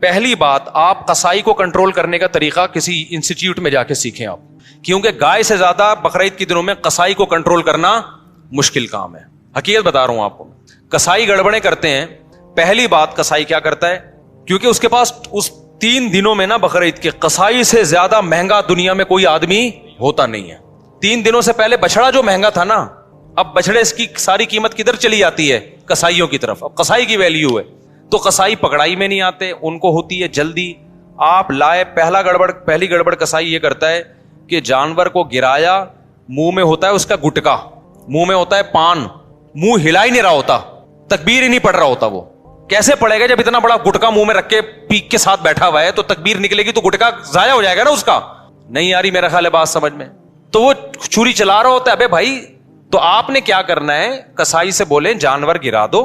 پہلی بات، آپ قصائی کو کنٹرول کرنے کا طریقہ کسی انسٹیٹیوٹ میں جا کے سیکھیں آپ، کیونکہ گائے سے زیادہ بقرعید کے دنوں میں قصائی کو کنٹرول کرنا مشکل کام ہے. حقیقت بتا رہا ہوں آپ کو. قصائی گڑبڑیں کرتے ہیں. پہلی بات، قصائی کیا کرتا ہے، کیونکہ اس کے پاس اس 3 دنوں میں نا بقرعید کے، قصائی سے زیادہ مہنگا دنیا میں کوئی آدمی ہوتا نہیں ہے. 3 دنوں سے پہلے بچڑا جو مہنگا تھا نا، اب بچڑے اس کی ساری قیمت کدھر چلی جاتی ہے؟ قصائیوں کی طرف. اب قصائی کی ویلیو ہے. تو قصائی پکڑائی میں نہیں آتے، ان کو ہوتی ہے جلدی. آپ لائے، پہلی گڑبڑ قصائی یہ کرتا ہے کہ جانور کو گرایا، منہ میں ہوتا ہے اس کا گٹکا، منہ میں ہوتا ہے پان، منہ ہلا ہی نہیں رہا ہوتا، تکبیر ہی نہیں پڑھ رہا ہوتا. وہ کیسے پڑے گا جب اتنا بڑا گٹکا منہ میں رکھ کے پیک کے ساتھ بیٹھا ہوا ہے؟ تو تکبیر نکلے گی تو گٹکا ضائع ہو جائے گا نا اس کا. نہیں آ رہی میرا خیال ہے بات سمجھ میں. تو وہ چھری چلا رہا ہوتا ہے. ابے بھائی، تو آپ نے کیا کرنا ہے، قصائی سے بولیں جانور گرا دو،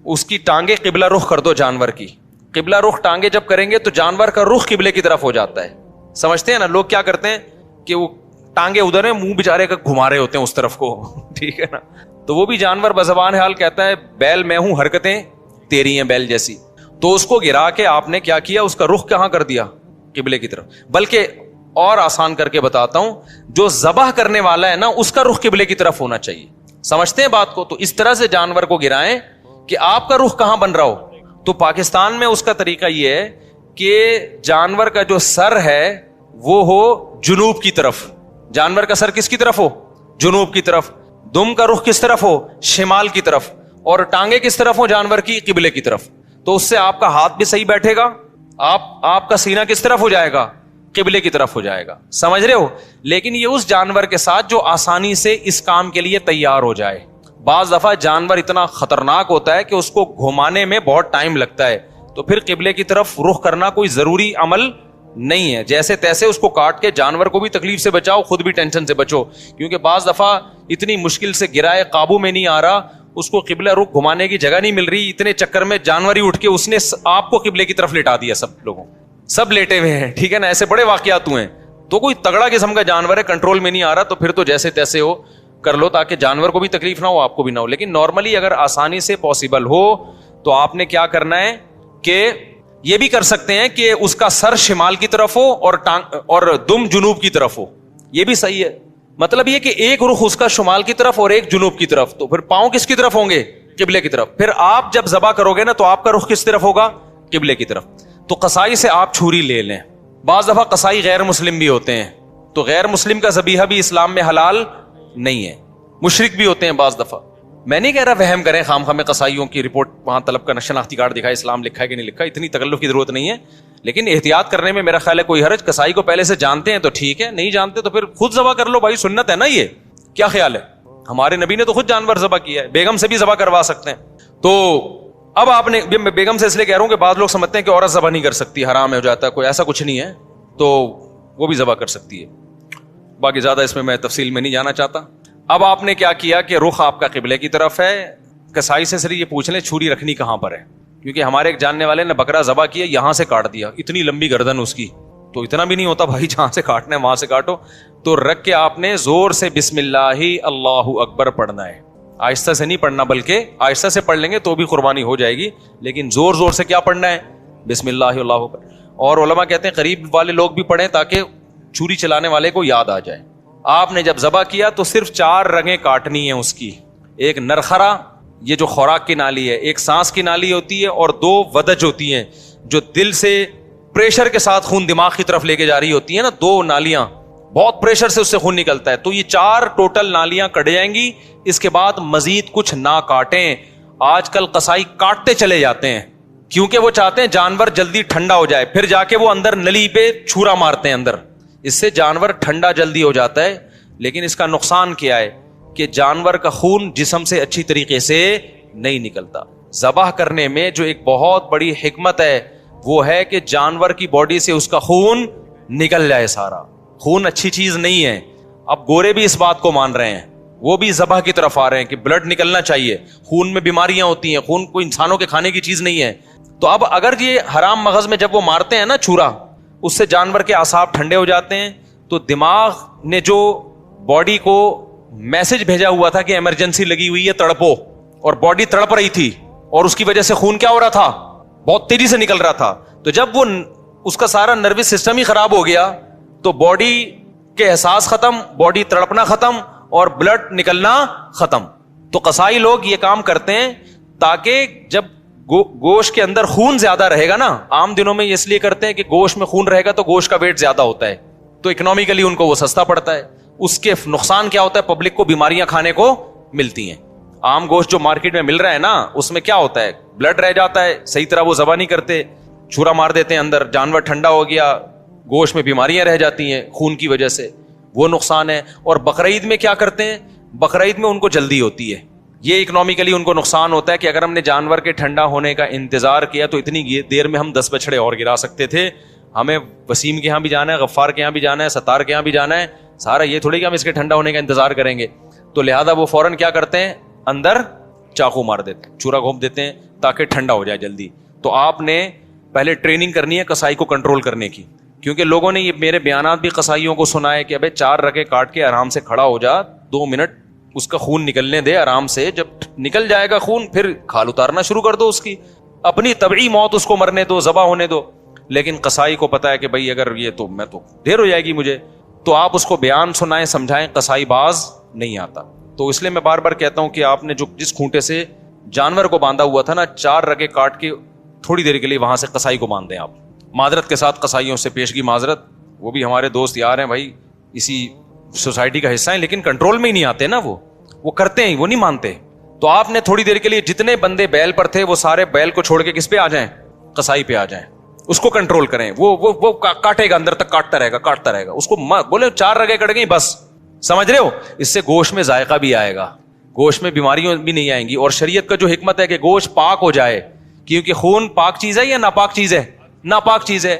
اس کی ٹانگیں قبلہ رخ کر دو. جانور کی قبلہ رخ ٹانگیں جب کریں گے تو جانور کا رخ قبلے کی طرف ہو جاتا ہے. سمجھتے ہیں نا؟ لوگ کیا کرتے ہیں کہ وہ ٹانگیں ادھر ہیں، منہ بیچارے کا گھما رہے ہوتے ہیں اس طرف کو. ٹھیک ہے نا؟ تو وہ بھی جانور بزبان حال کہتا ہے بیل میں ہوں، حرکتیں تیری ہیں بیل جیسی. تو اس کو گرا کے آپ نے کیا کیا، اس کا رخ کہاں کر دیا؟ قبلے کی طرف. بلکہ اور آسان کر کے بتاتا ہوں، جو ذبح کرنے والا ہے نا، اس کا رخ قبلے کی طرف ہونا چاہیے. سمجھتے ہیں بات کو؟ تو اس طرح سے جانور کو گرائیں کہ آپ کا رخ کہاں بن رہا ہو. تو پاکستان میں اس کا طریقہ یہ ہے کہ جانور کا جو سر ہے وہ ہو جنوب کی طرف. جانور کا سر کس کی طرف ہو؟ جنوب کی طرف. دم کا رخ کس طرف ہو؟ شمال کی طرف. اور ٹانگیں کس طرف ہو جانور کی؟ قبلے کی طرف. تو اس سے آپ کا ہاتھ بھی صحیح بیٹھے گا، آپ کا سینہ کس طرف ہو جائے گا؟ قبلے کی طرف ہو جائے گا. سمجھ رہے ہو؟ لیکن یہ اس جانور کے ساتھ جو آسانی سے اس کام کے لیے تیار ہو جائے. بعض دفعہ جانور اتنا خطرناک ہوتا ہے کہ اس کو گھمانے میں بہت ٹائم لگتا ہے، تو پھر قبلے کی طرف رخ کرنا کوئی ضروری عمل نہیں ہے. جیسے تیسے اس کو کاٹ کے جانور کو بھی تکلیف سے بچاؤ، خود بھی ٹینشن سے بچو. کیونکہ بعض دفعہ اتنی مشکل سے گرائے، قابو میں نہیں آ رہا، اس کو قبلہ رخ گھمانے کی جگہ نہیں مل رہی، اتنے چکر میں جانور ہی اٹھ کے اس نے آپ کو قبلے کی طرف لٹا دیا. سب لیٹے ہوئے ہیں. ٹھیک ہے نا؟ ایسے بڑے واقعات ہوئے ہیں. تو کوئی تگڑا قسم کا جانور ہے، کنٹرول میں نہیں آ رہا، تو پھر تو جیسے تیسے ہو کر لو، تاکہ جانور کو بھی تکلیف نہ ہو، آپ کو بھی نہ ہو. لیکن نارملی اگر آسانی سے پاسبل ہو تو آپ نے کیا کرنا ہے کہ یہ بھی کر سکتے ہیں کہ اس کا سر شمال کی طرف ہو اور دم جنوب کی طرف ہو. یہ بھی صحیح ہے. مطلب یہ کہ ایک رخ اس کا شمال کی طرف اور ایک جنوب کی طرف. تو پھر پاؤں کس کی طرف ہوں گے؟ قبلے کی طرف. پھر آپ جب ذبح کرو گے نا تو آپ کا رخ کس طرف ہوگا؟ قبلے کی طرف. تو قصائی سے آپ چھری لے لیں. بعض دفعہ قصائی غیر مسلم بھی ہوتے ہیں، تو غیر مسلم کا ذبیحہ بھی اسلام میں حلال نہیں ہے. مشرک بھی ہوتے ہیں بعض دفعہ. میں نہیں کہہ رہا وہم کریں خام خواہ میں قصائیوں کی رپورٹ وہاں طلب کا شناختی کارڈ دکھائے، اسلام لکھا ہے کہ نہیں لکھا، اتنی تکلف کی ضرورت نہیں ہے. لیکن احتیاط کرنے میں میرا خیال ہے کوئی حرج. قصائی کو پہلے سے جانتے ہیں تو ٹھیک ہے، نہیں جانتے تو پھر خود ذبح کر لو بھائی، سنت ہے نا. یہ کیا خیال ہے؟ ہمارے نبی نے تو خود جانور ذبح کیا ہے، بیگم سے بھی ذبح کروا سکتے ہیں. تو اب آپ نے، میں بیگم سے اس لیے کہہ رہا ہوں کہ بعض لوگ سمجھتے ہیں کہ عورت ذبح نہیں کر سکتی، حرام ہو جاتا ہے، کوئی ایسا کچھ نہیں ہے. تو وہ بھی ذبح کر سکتی ہے. باقی زیادہ اس میں تفصیل میں نہیں جانا چاہتا. اب آپ نے کیا کیا کہ رخ آپ کا قبلے کی طرف ہے. قصائی سے صرف یہ پوچھ لیں چھری رکھنی کہاں پر ہے، کیونکہ ہمارے ایک جاننے والے نے بکرا ذبح کیا، یہاں سے کاٹ دیا، اتنی لمبی گردن اس کی. تو اتنا بھی نہیں ہوتا بھائی، جہاں سے کاٹنا ہے وہاں سے کاٹو. تو رکھ کے آپ نے زور سے بسم اللہ اللہ اکبر پڑھنا ہے. آہستہ سے نہیں پڑھنا، بلکہ آہستہ سے پڑھ لیں گے تو بھی قربانی ہو جائے گی، لیکن زور زور سے کیا پڑھنا ہے؟ بسم اللہ اللہ اکبر. اور علماء کہتے ہیں قریب والے لوگ بھی پڑھیں تاکہ چھری چلانے والے کو یاد آ جائے. آپ نے جب ذبح کیا تو صرف 4 رگیں کاٹنی ہیں اس کی. ایک نرخرا، یہ جو خوراک کی نالی ہے، ایک سانس کی نالی ہوتی ہے، اور 2 ودج ہوتی ہیں جو دل سے پریشر کے ساتھ خون دماغ کی طرف لے کے جا رہی ہوتی ہیں نا. 2 نالیاں، بہت پریشر سے اس سے خون نکلتا ہے. تو یہ 4 ٹوٹل نالیاں کٹ جائیں گی. اس کے بعد مزید کچھ نہ کاٹیں. آج کل قصائی کاٹتے چلے جاتے ہیں کیونکہ وہ چاہتے ہیں جانور جلدی ٹھنڈا ہو جائے، پھر جا کے وہ اندر نلی پہ چھورا مارتے ہیں اندر. اس سے جانور ٹھنڈا جلدی ہو جاتا ہے. لیکن اس کا نقصان کیا ہے کہ جانور کا خون جسم سے اچھی طریقے سے نہیں نکلتا. ذبح کرنے میں جو ایک بہت بڑی حکمت ہے وہ ہے کہ جانور کی باڈی سے اس کا خون نکل جائے سارا. خون اچھی چیز نہیں ہے. اب گورے بھی اس بات کو مان رہے ہیں، وہ بھی ذبح کی طرف آ رہے ہیں کہ بلڈ نکلنا چاہیے. خون میں بیماریاں ہوتی ہیں، خون کوئی انسانوں کے کھانے کی چیز نہیں ہے. تو اب اگر یہ حرام مغز میں جب وہ مارتے ہیں نا چھورا، اس سے جانور کے اعصاب ٹھنڈے ہو جاتے ہیں. تو دماغ نے جو باڈی کو میسج بھیجا ہوا تھا کہ ایمرجنسی لگی ہوئی ہے، تڑپو، اور باڈی تڑپ رہی تھی، اور اس کی وجہ سے خون کیا ہو رہا تھا؟ بہت تیزی سے نکل رہا تھا. تو تو جب وہ اس کا سارا نروس سسٹم ہی خراب ہو گیا تو باڈی کے احساس ختم, باڈی تڑپنا ختم اور بلڈ نکلنا ختم. تو قصائی لوگ یہ کام کرتے ہیں تاکہ جب گوشت کے اندر خون زیادہ رہے گا نا, عام دنوں میں اس لیے کرتے ہیں کہ گوشت میں خون رہے گا تو گوشت کا ویٹ زیادہ ہوتا ہے, تو اکنامیکلی ان کو وہ سستا پڑتا ہے. اس کے نقصان کیا ہوتا ہے, پبلک کو بیماریاں کھانے کو ملتی ہیں. عام گوشت جو مارکیٹ میں مل رہا ہے نا, اس میں کیا ہوتا ہے, بلڈ رہ جاتا ہے, صحیح طرح وہ ذبح نہیں کرتے, چھرا مار دیتے ہیں اندر, جانور ٹھنڈا ہو گیا, گوشت میں بیماریاں رہ جاتی ہیں خون کی وجہ سے, وہ نقصان ہے. اور بقرعید میں کیا کرتے ہیں, بقرعید میں ان کو جلدی ہوتی ہے, یہ اکنامیکلی ان کو نقصان ہوتا ہے کہ اگر ہم نے جانور کے ٹھنڈا ہونے کا انتظار کیا تو اتنی دیر میں ہم 10 بچڑے اور گرا سکتے تھے. ہمیں وسیم کے یہاں بھی جانا ہے, غفار کے یہاں بھی جانا ہے, ستار کے یہاں بھی جانا ہے, سارا یہ تھوڑی کہ ہم اس کے ٹھنڈا ہونے کا انتظار کریں گے. تو لہذا وہ فوراً کیا کرتے ہیں, اندر چاقو مار دیتے ہیں, چورا گھونپ دیتے ہیں تاکہ ٹھنڈا ہو جائے جلدی. تو آپ نے پہلے ٹریننگ کرنی ہے قصائی کو کنٹرول کرنے کی, کیونکہ لوگوں نے یہ میرے بیانات بھی قصائیوں کو سنائے کہ ابے 4 رگے کاٹ کے آرام سے کھڑا ہو جا, 2 منٹ اس کا خون نکلنے دے آرام سے, جب نکل جائے گا خون پھر کھال اتارنا شروع کر دو, اس کی اپنی طبعی موت اس کو مرنے دو, ذبح ہونے دو. لیکن قصائی کو پتا ہے کہ بھائی اگر یہ تو میں تو دیر ہو جائے گی مجھے, تو آپ اس کو بیان سنائیں سمجھائیں, قصائی باز نہیں آتا. تو اس لیے میں بار بار کہتا ہوں کہ آپ نے جس کھونٹے سے جانور کو باندھا ہوا تھا نا, 4 رگے کاٹ کے تھوڑی دیر کے لیے وہاں سے قصائی کو باندھ دیں آپ. معذرت کے ساتھ قصائیوں سے پیشگی معذرت, وہ بھی ہمارے دوست یار ہیں بھائی, اسی سوسائٹی کا حصہ ہیں, لیکن کنٹرول میں ہی نہیں آتے نا, وہ کرتے ہیں, وہ نہیں مانتے. تو آپ نے تھوڑی دیر کے لیے جتنے بندے بیل پر تھے وہ سارے بیل کو چھوڑ کے کس پہ آ جائیں, قصائی پہ آ جائیں, اس کو کنٹرول کریں. وہ کاٹے گا, اندر تک کاٹتا رہے گا, اس کو بولے 4 رگے کٹ گئی بس, سمجھ رہے ہو, اس سے گوشت میں ذائقہ بھی آئے گا, گوشت میں بیماریاں بھی نہیں آئیں گی. اور شریعت کا جو حکمت ہے کہ گوشت پاک ہو جائے, کیونکہ خون پاک چیز ہے یا ناپاک چیز ہے, ناپاک چیز ہے,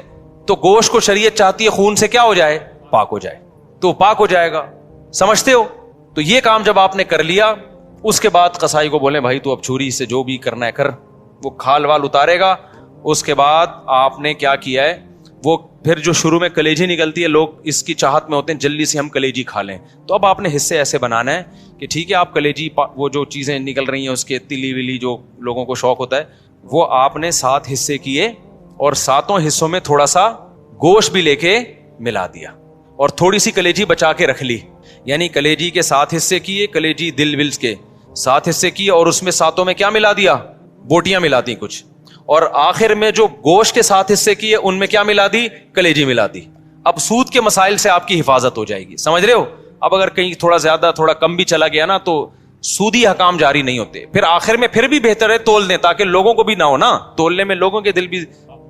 تو گوشت کو شریعت چاہتی ہے خون سے کیا ہو جائے, پاک ہو جائے, تو پاک ہو جائے گا. سمجھتے ہو؟ تو یہ کام جب آپ نے کر لیا, اس کے بعد قصائی کو بولیں بھائی تو اب چھری سے جو بھی کرنا ہے کر, وہ کھال وال اتارے گا. اس کے بعد آپ نے کیا کیا ہے, وہ پھر جو شروع میں کلیجی نکلتی ہے, لوگ اس کی چاہت میں ہوتے ہیں جلدی سے ہم کلیجی کھا لیں, تو اب آپ نے حصے ایسے بنانا ہے کہ ٹھیک ہے آپ کلیجی, وہ جو چیزیں نکل رہی ہیں اس کے تلی ولی جو لوگوں کو شوق ہوتا ہے, وہ آپ نے 7 حصے کیے اور 7 حصوں میں تھوڑا سا گوشت بھی لے کے ملا دیا اور تھوڑی سی کلیجی بچا کے رکھ لی. یعنی کلیجی کے 7 حصے کیے, کلیجی دل ولز کے 7 حصے کیے, اور اس میں 7 میں کیا ملا دیا, بوٹیاں ملا دی کچھ, اور آخر میں جو گوشت کے 7 حصے کیے ان میں کیا ملا دی, کلیجی ملا دی. اب سود کے مسائل سے آپ کی حفاظت ہو جائے گی, سمجھ رہے ہو. اب اگر کہیں تھوڑا زیادہ تھوڑا کم بھی چلا گیا نا تو سودی حکام جاری نہیں ہوتے. پھر آخر میں پھر بھی بہتر ہے تول دیں تاکہ لوگوں کو بھی نہ ہو نا, تولنے میں لوگوں کے دل بھی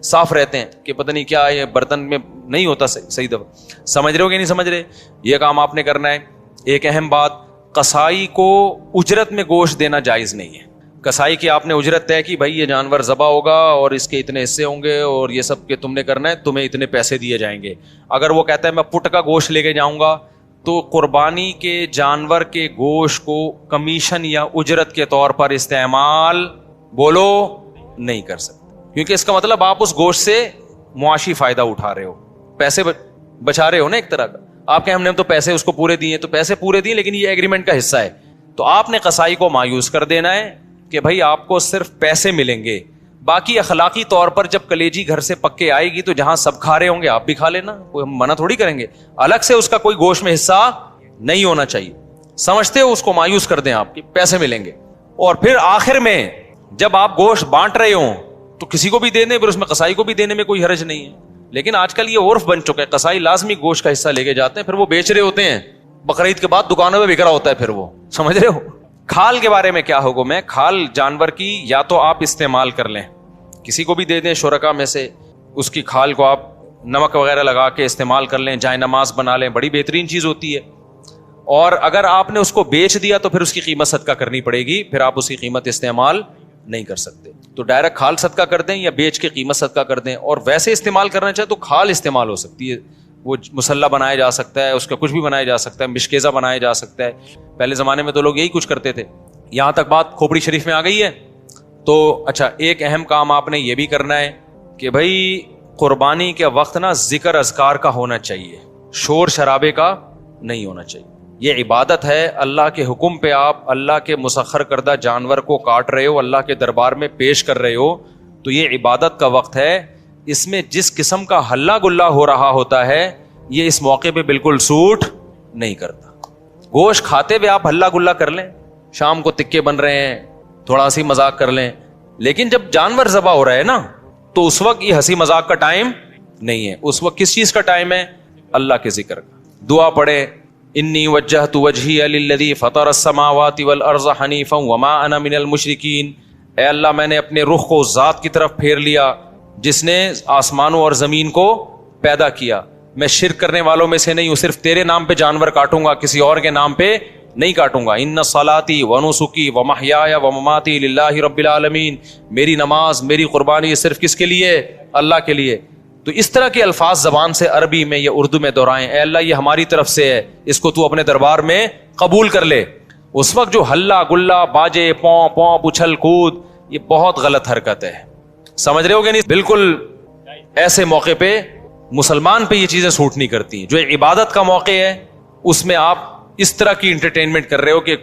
صاف رہتے ہیں کہ پتہ نہیں کیا یہ برتن میں نہیں ہوتا صحیح دفعہ. سمجھ رہے ہو کہ نہیں سمجھ رہے, یہ کام آپ نے کرنا ہے. ایک اہم بات, قصائی کو اجرت میں گوشت دینا جائز نہیں ہے. قصائی کی آپ نے اجرت طے کی, بھائی یہ جانور ذبح ہوگا اور اس کے اتنے حصے ہوں گے اور یہ سب کہ تم نے کرنا ہے, تمہیں اتنے پیسے دیے جائیں گے. اگر وہ کہتا ہے میں پٹ کا گوشت لے کے جاؤں گا, تو قربانی کے جانور کے گوشت کو کمیشن یا اجرت کے طور پر استعمال بولو نہیں کر سکتے, کیونکہ اس کا مطلب آپ اس گوشت سے معاشی فائدہ اٹھا رہے ہو, پیسے بچا رہے ہو نا ایک طرح کا. آپ کہ ہم نے تو پیسے اس کو پورے دیے, تو پیسے پورے دیے لیکن یہ ایگریمنٹ کا حصہ ہے. تو آپ نے قصائی کو مایوس کر دینا ہے کہ بھائی آپ کو صرف پیسے ملیں گے, باقی اخلاقی طور پر جب کلیجی گھر سے پکے آئے گی تو جہاں سب کھا رہے ہوں گے آپ بھی کھا لینا, کوئی ہم منع تھوڑی کریں گے. الگ سے اس کا کوئی گوشت میں حصہ نہیں ہونا چاہیے, سمجھتے ہو, اس کو مایوس کر دیں, آپ کے پیسے ملیں گے. اور پھر آخر میں جب آپ گوشت بانٹ رہے ہوں تو کسی کو بھی دے دیں, پھر اس میں قصائی کو بھی دینے میں کوئی حرج نہیں ہے. لیکن آج کل یہ عرف بن چکا ہے, قصائی لازمی گوشت کا حصہ لے کے جاتے ہیں, پھر وہ بیچ رہے ہوتے ہیں, بقرعید کے بعد دکانوں میں بک رہا ہوتا ہے پھر وہ, سمجھ رہے ہو. کھال کے بارے میں کیا حکم ہے, کھال جانور کی یا تو آپ استعمال کر لیں, کسی کو بھی دے دیں شرکا میں سے, اس کی کھال کو آپ نمک وغیرہ لگا کے استعمال کر لیں, جائے نماز بنا لیں, بڑی بہترین چیز ہوتی ہے. اور اگر آپ نے اس کو بیچ دیا تو پھر اس کی قیمت صدقہ کرنی پڑے گی, پھر آپ اس کی قیمت استعمال نہیں کر سکتے. تو ڈائریکٹ کھال صدقہ کر دیں یا بیچ کے قیمت صدقہ کر دیں. اور ویسے استعمال کرنا چاہے تو کھال استعمال ہو سکتی ہے, وہ مسلح بنایا جا سکتا ہے, اس کا کچھ بھی بنایا جا سکتا ہے, مشکیزہ بنایا جا سکتا ہے. پہلے زمانے میں تو لوگ یہی کچھ کرتے تھے. یہاں تک بات کھوپڑی شریف میں آ گئی ہے. تو اچھا, ایک اہم کام آپ نے یہ بھی کرنا ہے کہ بھائی قربانی کے وقت نا ذکر اذکار کا ہونا چاہیے, شور شرابے کا نہیں ہونا چاہیے. یہ عبادت ہے, اللہ کے حکم پہ آپ اللہ کے مسخر کردہ جانور کو کاٹ رہے ہو, اللہ کے دربار میں پیش کر رہے ہو, تو یہ عبادت کا وقت ہے. اس میں جس قسم کا ہلا گلا ہو رہا ہوتا ہے یہ اس موقع پہ بالکل سوٹ نہیں کرتا. گوشت کھاتے ہوئے آپ ہلا گلا کر لیں, شام کو تکے بن رہے ہیں, تھوڑا سی مذاق کر لیں, لیکن جب جانور ذبح ہو رہا ہے نا تو اس وقت یہ ہنسی مذاق کا ٹائم نہیں ہے. اس وقت کس چیز کا ٹائم ہے؟ اللہ کے ذکر کا. دعا پڑھے, انی وجہت وجہی للذی فطر السماوات والارض حنیفا وما انا من المشرکین. اے اللہ میں نے اپنے رخ کو اس ذات کی طرف پھیر لیا جس نے آسمانوں اور زمین کو پیدا کیا, میں شرک کرنے والوں میں سے نہیں ہوں. صرف تیرے نام پہ جانور کاٹوں گا, کسی اور کے نام پہ نہیں کاٹوں گا. ان صلاتی و نسکی و محیایا و مماتی للہ رب العالمین. میری نماز, میری قربانی صرف کس کے لیے؟ اللہ کے لیے. تو اس طرح کے الفاظ زبان سے عربی میں یا اردو میں دہرائیں, اے اللہ یہ ہماری طرف سے ہے, اس کو تو اپنے دربار میں قبول کر لے. اس وقت جو ہلا گلا, باجے, پوں پوں, اچھل کود, یہ بہت غلط حرکت ہے. سمجھ رہے ہو کہ نہیں؟ بالکل ایسے موقع پہ مسلمان پہ یہ چیزیں سوٹ نہیں کرتی. جو عبادت کا موقع ہے اس میں آپ اس طرح کی انٹرٹینمنٹ کر رہے ہو کہ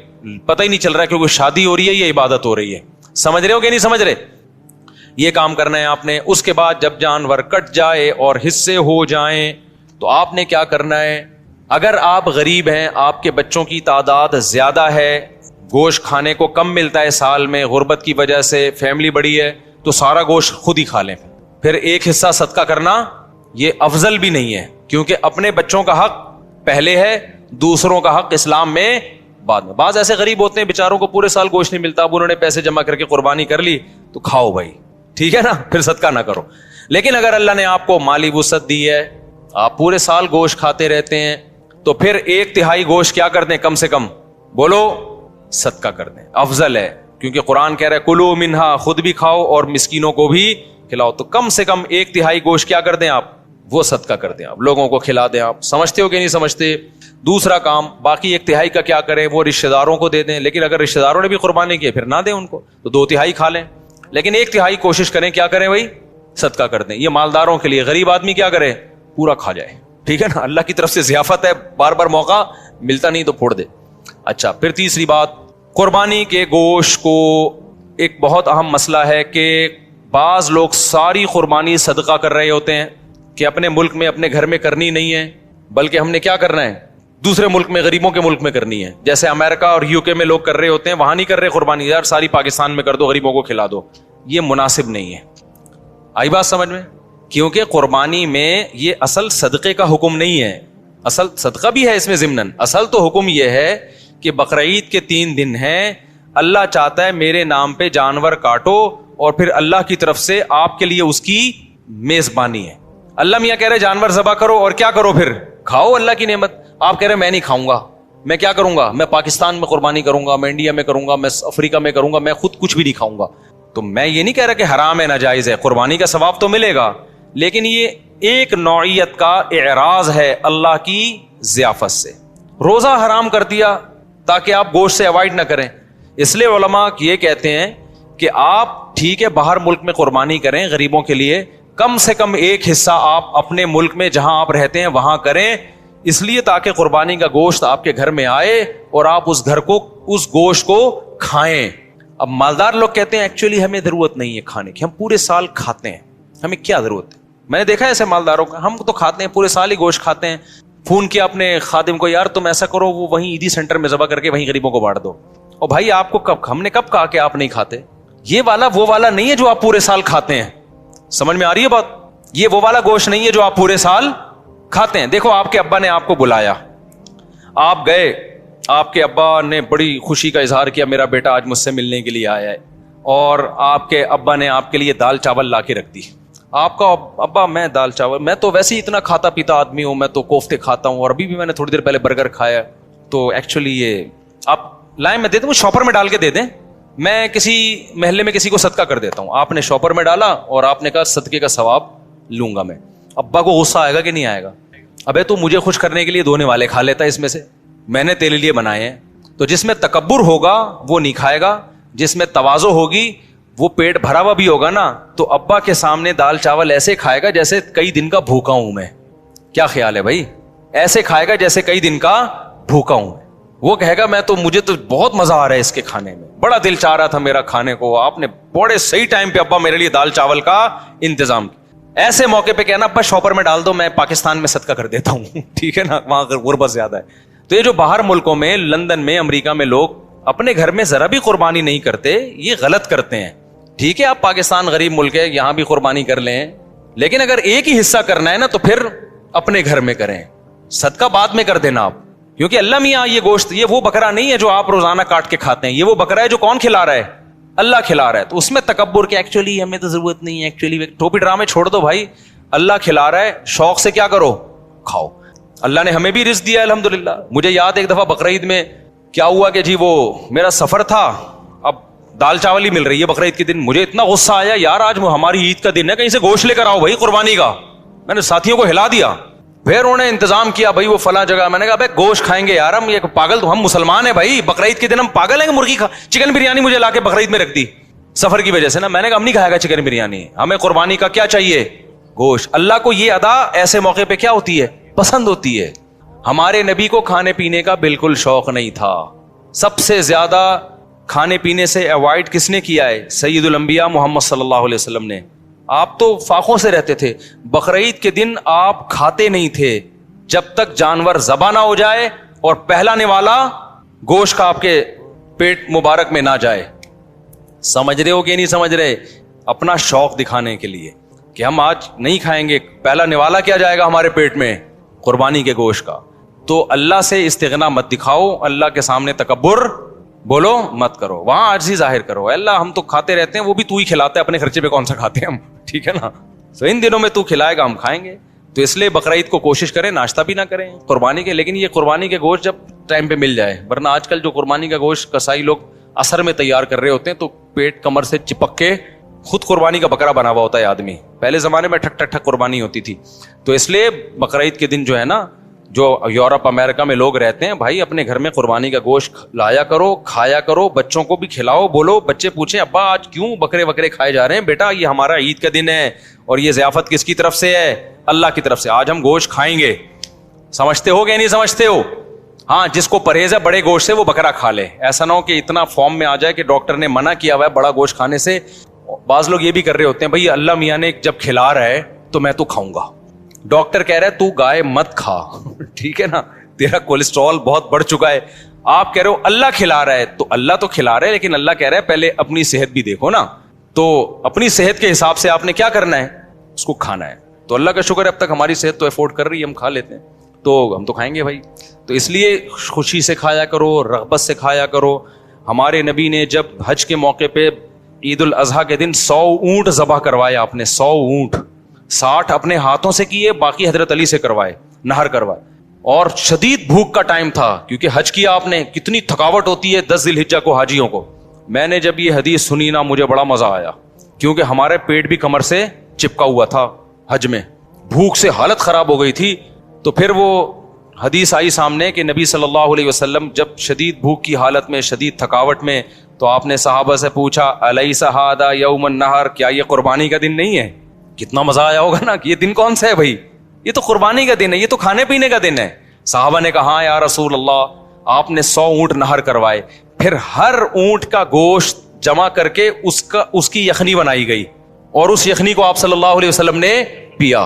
پتہ ہی نہیں چل رہا کہ کوئی شادی ہو رہی ہے یا عبادت ہو رہی ہے. سمجھ رہے ہو کہ نہیں سمجھ رہے؟ یہ کام کرنا ہے آپ نے. اس کے بعد جب جانور کٹ جائے اور حصے ہو جائیں تو آپ نے کیا کرنا ہے؟ اگر آپ غریب ہیں, آپ کے بچوں کی تعداد زیادہ ہے, گوشت کھانے کو کم ملتا ہے سال میں, غربت کی وجہ سے فیملی بڑی ہے, تو سارا گوشت خود ہی کھا لیں. پھر ایک حصہ صدقہ کرنا یہ افضل بھی نہیں ہے, کیونکہ اپنے بچوں کا حق پہلے ہے, دوسروں کا حق اسلام میں بعد میں. بعض ایسے غریب ہوتے ہیں بیچاروں کو پورے سال گوشت نہیں ملتا, اب انہوں نے پیسے جمع کر کے قربانی کر لی تو کھاؤ بھائی, ٹھیک ہے نا, پھر صدقہ نہ کرو. لیکن اگر اللہ نے آپ کو مالی وسعت دی ہے, آپ پورے سال گوشت کھاتے رہتے ہیں, تو پھر 1/3 گوشت کیا کر دیں؟ کم سے کم بولو صدقہ کر دیں, افضل ہے. کیونکہ قرآن کہہ رہا ہے کلو منہا, خود بھی کھاؤ اور مسکینوں کو بھی کھلاؤ. تو کم سے کم 1/3 گوشت کیا کر دیں آپ؟ وہ صدقہ کر دیں, آپ لوگوں کو کھلا دیں. آپ سمجھتے ہو کہ نہیں سمجھتے؟ دوسرا کام, باقی 1/3 کا کیا کریں؟ وہ رشتہ داروں کو دے دیں. لیکن اگر رشتہ داروں نے بھی قربانی کی پھر نہ دیں ان کو, تو 2/3 کھا لیں. لیکن 1/3 کوشش کریں کیا کریں بھائی؟ صدقہ کر دیں. یہ مالداروں کے لیے. غریب آدمی کیا کرے؟ پورا کھا جائے, ٹھیک ہے نا, اللہ کی طرف سے ضیافت ہے, بار بار موقع ملتا نہیں تو پھوڑ دے. اچھا, پھر تیسری بات, قربانی کے گوشت کو ایک بہت اہم مسئلہ ہے کہ بعض لوگ ساری قربانی صدقہ کر رہے ہوتے ہیں کہ اپنے ملک میں, اپنے گھر میں کرنی نہیں ہے, بلکہ ہم نے کیا کرنا ہے؟ دوسرے ملک میں, غریبوں کے ملک میں کرنی ہے. جیسے امریکہ اور UK میں لوگ کر رہے ہوتے ہیں, وہاں نہیں کر رہے قربانی, یار ساری پاکستان میں کر دو, غریبوں کو کھلا دو. یہ مناسب نہیں ہے. آئی بات سمجھ میں؟ کیونکہ قربانی میں یہ اصل صدقے کا حکم نہیں ہے. اصل صدقہ بھی ہے اس میں ضمناً, اصل تو حکم یہ ہے کہ بقرعید کے 3 دن ہیں, اللہ چاہتا ہے میرے نام پہ جانور کاٹو اور پھر اللہ کی طرف سے آپ کے لیے اس کی میزبانی ہے. اللہ میاں کہہ رہے جانور ذبح کرو اور کیا کرو؟ پھر کھاؤ اللہ کی نعمت. آپ کہہ رہے میں نہیں کھاؤں گا, میں کیا کروں گا؟ میں پاکستان میں قربانی کروں گا, میں انڈیا میں کروں گا, میں افریقہ میں کروں گا, میں خود کچھ بھی نہیں کھاؤں گا. تو میں یہ نہیں کہہ رہا کہ حرام ہے, ناجائز ہے, قربانی کا ثواب تو ملے گا, لیکن یہ ایک نوعیت کا اعراض ہے اللہ کی ضیافت سے. روزہ حرام کر دیا تاکہ آپ گوشت سے اوائڈ نہ کریں. اس لیے علماء یہ کہتے ہیں کہ آپ ٹھیک ہے باہر ملک میں قربانی کریں غریبوں کے لیے, کم سے کم ایک حصہ آپ اپنے ملک میں جہاں آپ رہتے ہیں وہاں کریں, اس لیے تاکہ قربانی کا گوشت آپ کے گھر میں آئے اور آپ اس گھر کو, اس گوشت کو کھائیں. اب مالدار لوگ کہتے ہیں ایکچولی ہمیں ضرورت نہیں ہے کھانے کی, ہم پورے سال کھاتے ہیں, ہمیں کیا ضرورت ہے. میں نے دیکھا ہے ایسے مالداروں کا, ہم تو کھاتے ہیں پورے سال ہی گوشت کھاتے ہیں. فون کیا اپنے خادم کو, یار تم ایسا کرو وہ وہیں عیدی سینٹر میں ذبح کر کے وہیں غریبوں کو بانٹ دو. اور بھائی آپ کو کب, ہم نے کب کہا کہ آپ نہیں کھاتے؟ یہ والا وہ والا نہیں ہے جو آپ پورے سال کھاتے ہیں. سمجھ میں آ رہی ہے بات؟ یہ وہ والا گوشت نہیں ہے جو آپ پورے سال کھاتے ہیں. دیکھو آپ کے ابا نے آپ کو بلایا, آپ گئے, آپ کے ابا نے بڑی خوشی کا اظہار کیا میرا بیٹا آج مجھ سے ملنے کے لیے آیا ہے, اور آپ کے ابا نے آپ کے لیے دال چاول لا کے رکھ دی. آپ کا ابا میں دال چاول, میں تو ویسے ہی اتنا کھاتا پیتا آدمی ہوں, میں تو کوفتے کھاتا ہوں, اور ابھی بھی میں نے تھوڑی دیر پہلے برگر کھایا, تو ایکچولی یہ آپ لائیں میں دے دوں, شاپر میں ڈال کے دے دیں, میں کسی محلے میں کسی کو صدقہ کر دیتا ہوں. آپ نے شاپر میں ڈالا اور آپ نے کہا صدقے کا ثواب لوں گا میں. ابا کو غصہ آئے گا کہ نہیں آئے گا؟ ابے تو مجھے خوش کرنے کے لیے دھونے والے کھا لیتا ہے اس میں سے, میں نے تیرے لیے بنائے ہیں. تو جس میں تکبر ہوگا وہ نہیں کھائے گا, جس میں تواضع ہوگی وہ پیٹ بھرا ہوا بھی ہوگا نا, تو ابا کے سامنے دال چاول ایسے کھائے گا جیسے کئی دن کا بھوکا ہوں میں. کیا خیال ہے بھائی؟ ایسے کھائے گا جیسے کئی دن کا بھوکا ہوں. وہ کہے گا میں تو, مجھے تو بہت مزہ آ رہا ہے اس کے کھانے میں, بڑا دل چاہ رہا تھا میرا کھانے کو, آپ نے بڑے صحیح ٹائم پہ ابا میرے لیے دال چاول کا انتظام کیا. ایسے موقع پہ کہنا بس شاپر میں ڈال دو, میں پاکستان میں صدقہ کر دیتا ہوں, ٹھیک ہے نا, وہاں غربت زیادہ ہے. تو یہ جو باہر ملکوں میں, لندن میں, امریکہ میں لوگ اپنے گھر میں ذرا بھی قربانی نہیں کرتے, یہ غلط کرتے ہیں. ٹھیک ہے آپ پاکستان غریب ملک ہے, یہاں بھی قربانی کر لیں, لیکن اگر ایک ہی حصہ کرنا ہے نا تو پھر اپنے گھر میں کریں, صدقہ بعد میں کر دینا آپ. کیونکہ اللہ میاں یہ گوشت, یہ وہ بکرا نہیں ہے جو آپ روزانہ کاٹ کے کھاتے ہیں, یہ وہ بکرا ہے جو کون کھلا رہا ہے, اللہ کھلا رہا ہے. تو اس میں تکبر کہ ایکچولی ہمیں تو ضرورت نہیں ہے, ایکچولی ٹوپی ڈرامے چھوڑ دو بھائی, اللہ کھلا رہا ہے, شوق سے کیا کرو, کھاؤ. اللہ نے ہمیں بھی رزق دیا الحمدللہ. مجھے یاد ایک دفعہ بقرعید میں کیا ہوا کہ جی وہ میرا سفر تھا, اب دال چاول ہی مل رہی ہے بقرعید کے دن. مجھے اتنا غصہ آیا, یار آج ہماری عید کا دن ہے, کہیں سے گوشت لے کر آؤ بھائی قربانی کا. میں نے ساتھیوں کو ہلا دیا, پھر انہوں نے انتظام کیا بھائی وہ فلاں جگہ. میں نے کہا بھائی گوشت کھائیں گے یار ہم, یہ پاگل تو ہم مسلمان ہیں بھائی, بقرعید کے دن ہم پاگل ہیں کہ مرغی چکن بریانی مجھے لا کے بقرعید میں رکھ دی سفر کی وجہ سے نا. میں نے کہا ہم نہیں کھائے گا چکن بریانی, ہمیں قربانی کا کیا چاہیے, گوشت. اللہ کو یہ ادا ایسے موقع پہ کیا ہوتی ہے, پسند ہوتی ہے. ہمارے نبی کو کھانے پینے کا بالکل شوق نہیں تھا. سب سے زیادہ کھانے پینے سے اوائڈ کس نے کیا ہے, سید الانبیاء محمد صلی اللہ علیہ وسلم نے. آپ تو فاقوں سے رہتے تھے, بقرعید کے دن آپ کھاتے نہیں تھے جب تک جانور ذبح نہ ہو جائے اور پہلا نوالا گوشت کا آپ کے پیٹ مبارک میں نہ جائے. سمجھ رہے ہو کہ نہیں سمجھ رہے, اپنا شوق دکھانے کے لیے کہ ہم آج نہیں کھائیں گے, پہلا نوالا کیا جائے گا ہمارے پیٹ میں, قربانی کے گوشت کا. تو اللہ سے استغنا مت دکھاؤ, اللہ کے سامنے تکبر بولو مت کرو, وہاں عاجزی ظاہر کرو. اللہ ہم تو کھاتے رہتے ہیں, وہ بھی تو ہی کھلاتے, اپنے خرچے پہ کون سا کھاتے ہیں ہم, ٹھیک ہے نا. تو ان دنوں میں تو کھلائے گا ہم کھائیں گے. تو اس لیے بقرعید کو کوشش کریں ناشتہ بھی نہ کریں قربانی کے, لیکن یہ قربانی کے گوشت جب ٹائم پہ مل جائے. ورنہ آج کل جو قربانی کا گوشت کسائی لوگ اثر میں تیار کر رہے ہوتے ہیں تو پیٹ کمر سے چپک کے خود قربانی کا بکرا بنا ہوا ہوتا ہے آدمی. پہلے زمانے میں ٹھک ٹھک ٹھک قربانی ہوتی تھی. تو اس لیے بقرعید کے دن جو ہے نا, جو یورپ امریکہ میں لوگ رہتے ہیں, بھائی اپنے گھر میں قربانی کا گوشت لایا کرو, کھایا کرو, بچوں کو بھی کھلاؤ. بولو, بچے پوچھیں ابا آج کیوں بکرے کھائے جا رہے ہیں, بیٹا یہ ہمارا عید کا دن ہے اور یہ ضیافت کس کی طرف سے ہے, اللہ کی طرف سے, آج ہم گوشت کھائیں گے. سمجھتے ہو کہ نہیں سمجھتے ہو؟ ہاں, جس کو پرہیز ہے بڑے گوشت سے وہ بکرا کھا لے. ایسا نہ ہو کہ اتنا فارم میں آ جائے کہ ڈاکٹر نے منع کیا ہوا ہے بڑا گوشت کھانے سے. بعض لوگ یہ بھی کر رہے ہوتے ہیں, بھائی اللہ میاں نے جب کھلا رہا ہے تو میں تو کھاؤں گا. ڈاکٹر کہہ رہا ہے تو گائے مت کھا, ٹھیک ہے نا, تیرا کولیسٹرول بہت بڑھ چکا ہے. آپ کہہ رہے ہو اللہ کھلا رہا ہے, تو اللہ تو کھلا رہا ہے, لیکن اللہ کہہ رہا ہے پہلے اپنی صحت بھی دیکھو نا. تو اپنی صحت کے حساب سے آپ نے کیا کرنا ہے, اس کو کھانا ہے. تو اللہ کا شکر ہے اب تک ہماری صحت تو افورڈ کر رہی ہے, ہم کھا لیتے ہیں, تو ہم تو کھائیں گے بھائی. تو اس لیے خوشی سے کھایا کرو, رغبت سے کھایا کرو. ہمارے نبی نے جب حج کے موقع پہ عید الاضحیٰ کے دن 100 اونٹ ذبح کروائے, آپ نے 100 اونٹ, 60 اپنے ہاتھوں سے کیے, باقی حضرت علی سے کروائے, نہر کروائے. اور شدید بھوک کا ٹائم تھا کیونکہ حج کیا آپ نے, کتنی تھکاوٹ ہوتی ہے 10 ذی الحجہ کو حاجیوں کو. میں نے جب یہ حدیث سنی نا مجھے بڑا مزہ آیا, کیونکہ ہمارے پیٹ بھی کمر سے چپکا ہوا تھا حج میں, بھوک سے حالت خراب ہو گئی تھی. تو پھر وہ حدیث آئی سامنے کہ نبی صلی اللہ علیہ وسلم جب شدید بھوک کی حالت میں, شدید تھکاوٹ میں, تو آپ نے صحابہ سے پوچھا الیس ھذا یوم النحر, کیا یہ قربانی کا دن نہیں ہے؟ کتنا مزہ آیا ہوگا نا کہ یہ دن کون سا ہے بھائی, یہ تو قربانی کا دن ہے, یہ تو کھانے پینے کا دن ہے. صحابہ نے کہا ہاں یا رسول اللہ. آپ نے 100 اونٹ نہر کروائے, پھر ہر اونٹ کا گوشت جمع کر کے اس کی یخنی بنائی گئی, اور اس یخنی کو آپ صلی اللہ علیہ وسلم نے پیا,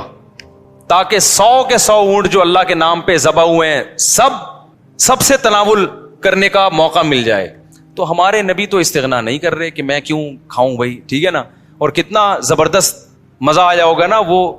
تاکہ 100 کے 100 اونٹ جو اللہ کے نام پہ ذبح ہوئے ہیں سب سے تناول کرنے کا موقع مل جائے. تو ہمارے نبی تو استغنا نہیں کر رہے کہ میں کیوں کھاؤں بھائی, ٹھیک ہے نا. اور کتنا زبردست مزہ آیا ہوگا نا, وہ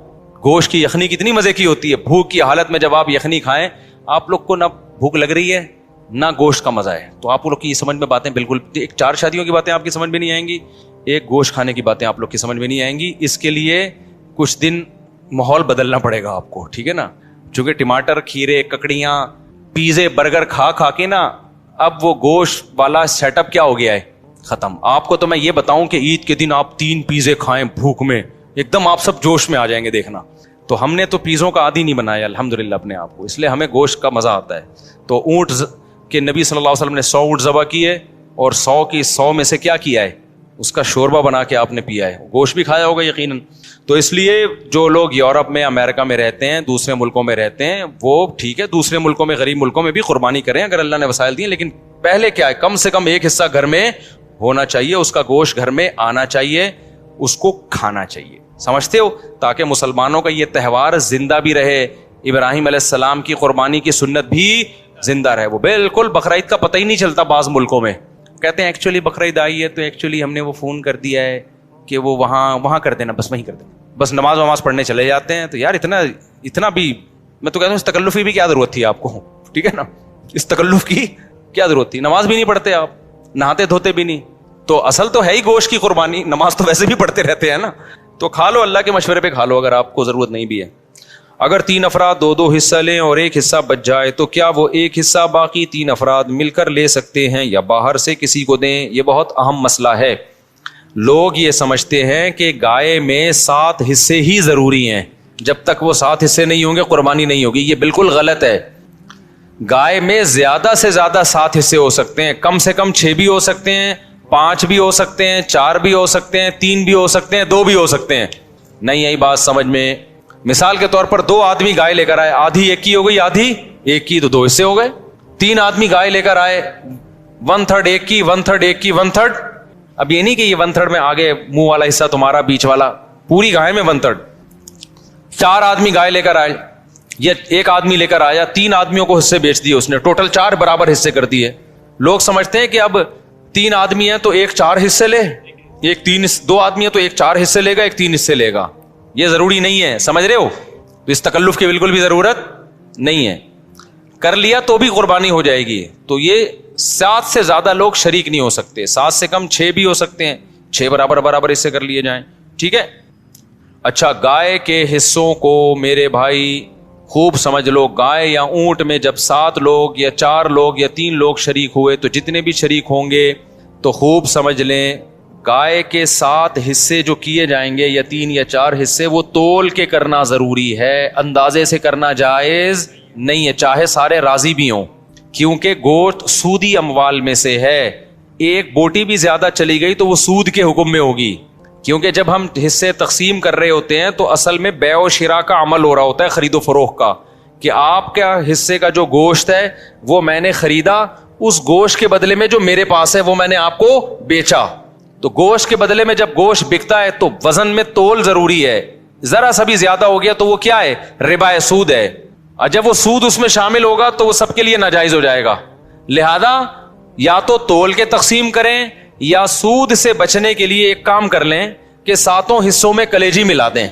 گوشت کی یخنی کتنی مزے کی ہوتی ہے. بھوک کی حالت میں جب آپ یخنی کھائیں, آپ لوگ کو نہ بھوک لگ رہی ہے نہ گوشت کا مزہ ہے, تو آپ لوگ کی سمجھ میں باتیں بالکل, ایک 4 شادیوں کی باتیں آپ کی سمجھ میں نہیں آئیں گی, ایک گوشت کھانے کی باتیں آپ لوگ کی سمجھ میں نہیں آئیں گی. اس کے لیے کچھ دن ماحول بدلنا پڑے گا آپ کو, ٹھیک ہے نا. چونکہ ٹماٹر, کھیرے, ککڑیاں, پیزے, برگر کھا کے نا اب وہ گوشت والا سیٹ اپ کیا ہو گیا ہے, ختم. آپ کو تو میں یہ بتاؤں کہ عید کے دن آپ 3 پیزے کھائیں بھوک میں, ایک دم آپ سب جوش میں آ جائیں گے, دیکھنا. تو ہم نے تو پیزوں کا عادی نہیں بنایا الحمدللہ اپنے آپ کو, اس لیے ہمیں گوشت کا مزہ آتا ہے. تو اونٹ کے نبی صلی اللہ علیہ وسلم نے 100 اونٹ ذبح کیے, اور 100 کی 100 میں سے کیا کیا ہے, اس کا شوربہ بنا کے آپ نے پیا ہے. گوشت بھی کھایا ہوگا یقیناً. تو اس لیے جو لوگ یورپ میں, امریکہ میں رہتے ہیں, دوسرے ملکوں میں رہتے ہیں, وہ ٹھیک ہے, دوسرے ملکوں میں, غریب ملکوں میں بھی قربانی کریں اگر اللہ نے وسائل دیے, لیکن پہلے کیا ہے, کم سے کم ایک حصہ گھر میں ہونا چاہیے, اس کا گوشت گھر میں آنا چاہیے, اس کو کھانا چاہیے. سمجھتے ہو؟ تاکہ مسلمانوں کا یہ تہوار زندہ بھی رہے، ابراہیم علیہ السلام کی قربانی کی سنت بھی زندہ رہے. وہ بالکل بقرعید کا پتہ ہی نہیں چلتا بعض ملکوں میں، کہتے ہیں ایکچولی بقرعید آئی ہے تو ایکچولی ہم نے وہ فون کر دیا ہے کہ وہ وہاں کر دینا، بس وہیں کر دینا، بس نماز پڑھنے چلے جاتے ہیں. تو یار اتنا بھی میں تو کہتا ہوں اس تکلف کی بھی کیا ضرورت تھی آپ کو؟ ٹھیک ہے نا، اس تکلف کی کیا ضرورت تھی؟ نماز بھی نہیں پڑھتے آپ، نہاتے دھوتے بھی نہیں، تو اصل تو ہے ہی گوشت کی قربانی، نماز تو ویسے بھی پڑھتے رہتے ہیں نا، تو کھا لو، اللہ کے مشورے پہ کھا لو اگر آپ کو ضرورت نہیں بھی ہے. اگر 3 افراد 2 حصہ لیں اور ایک حصہ بچ جائے تو کیا وہ ایک حصہ باقی 3 افراد مل کر لے سکتے ہیں یا باہر سے کسی کو دیں؟ یہ بہت اہم مسئلہ ہے. لوگ یہ سمجھتے ہیں کہ گائے میں 7 حصے ہی ضروری ہیں، جب تک وہ 7 حصے نہیں ہوں گے قربانی نہیں ہوگی. یہ بالکل غلط ہے. گائے میں زیادہ سے زیادہ 7 حصے ہو سکتے ہیں، کم سے کم 6 بھی ہو سکتے ہیں، 5 بھی ہو سکتے ہیں، 4 بھی ہو سکتے ہیں، 3 بھی ہو سکتے ہیں، 2 بھی ہو سکتے ہیں. نہیں آئی بات سمجھ میں؟ مثال کے طور پر 2 آدمی گائے لے کر آئے، آدھی ایک کی ہو گئی، آدھی ایک کی، تو 2 حصے ہو گئے. 3 آدمی گائے لے کر آئے، 1/3 ایک کی، 1/3 ایک کی، 1/3. اب یہ نہیں کہ یہ 1/3 میں آگے منہ والا حصہ تمہارا، بیچ والا، پوری گائے میں 1/3. 4 آدمی گائے لے کر آئے، یہ ایک آدمی لے کر آیا، 3 آدمیوں کو حصے بیچ دیے اس نے، ٹوٹل 4 برابر حصے کر دیے. لوگ سمجھتے ہیں کہ اب 3 آدمی ہیں تو ایک 4 حصے لے، 2 آدمی ہیں تو ایک 4 حصے لے گا، ایک 3 حصے لے گا. یہ ضروری نہیں ہے، سمجھ رہے ہو؟ تو اس تکلف کی بالکل بھی ضرورت نہیں ہے. کر لیا تو بھی قربانی ہو جائے گی. تو یہ 7 سے زیادہ لوگ شریک نہیں ہو سکتے، 7 سے کم 6 بھی ہو سکتے ہیں، 6 برابر حصے کر لیے جائیں. ٹھیک ہے. اچھا، گائے کے حصوں کو میرے بھائی خوب سمجھ لو. گائے یا اونٹ میں جب 7 لوگ یا 4 لوگ یا 3 لوگ شریک ہوئے تو جتنے بھی شریک ہوں گے تو خوب سمجھ لیں، گائے کے 7 حصے جو کیے جائیں گے یا 3 یا 4 حصے، وہ تول کے کرنا ضروری ہے، اندازے سے کرنا جائز نہیں ہے، چاہے سارے راضی بھی ہوں. کیونکہ گوشت سودی اموال میں سے ہے، ایک بوٹی بھی زیادہ چلی گئی تو وہ سود کے حکم میں ہوگی. کیونکہ جب ہم حصے تقسیم کر رہے ہوتے ہیں تو اصل میں بیع و شراء کا عمل ہو رہا ہوتا ہے، خرید و فروخت کا، کہ آپ کا حصے کا جو گوشت ہے وہ میں نے خریدا، اس گوشت کے بدلے میں جو میرے پاس ہے وہ میں نے آپ کو بیچا. تو گوشت کے بدلے میں جب گوشت بکتا ہے تو وزن میں تول ضروری ہے. ذرا سا بھی زیادہ ہو گیا تو وہ کیا ہے؟ ربا، سود ہے. اور جب وہ سود اس میں شامل ہوگا تو وہ سب کے لیے ناجائز ہو جائے گا. لہذا یا تو تول کے تقسیم کریں یا سود سے بچنے کے لیے ایک کام کر لیں کہ 7 حصوں میں کلیجی ملا دیں.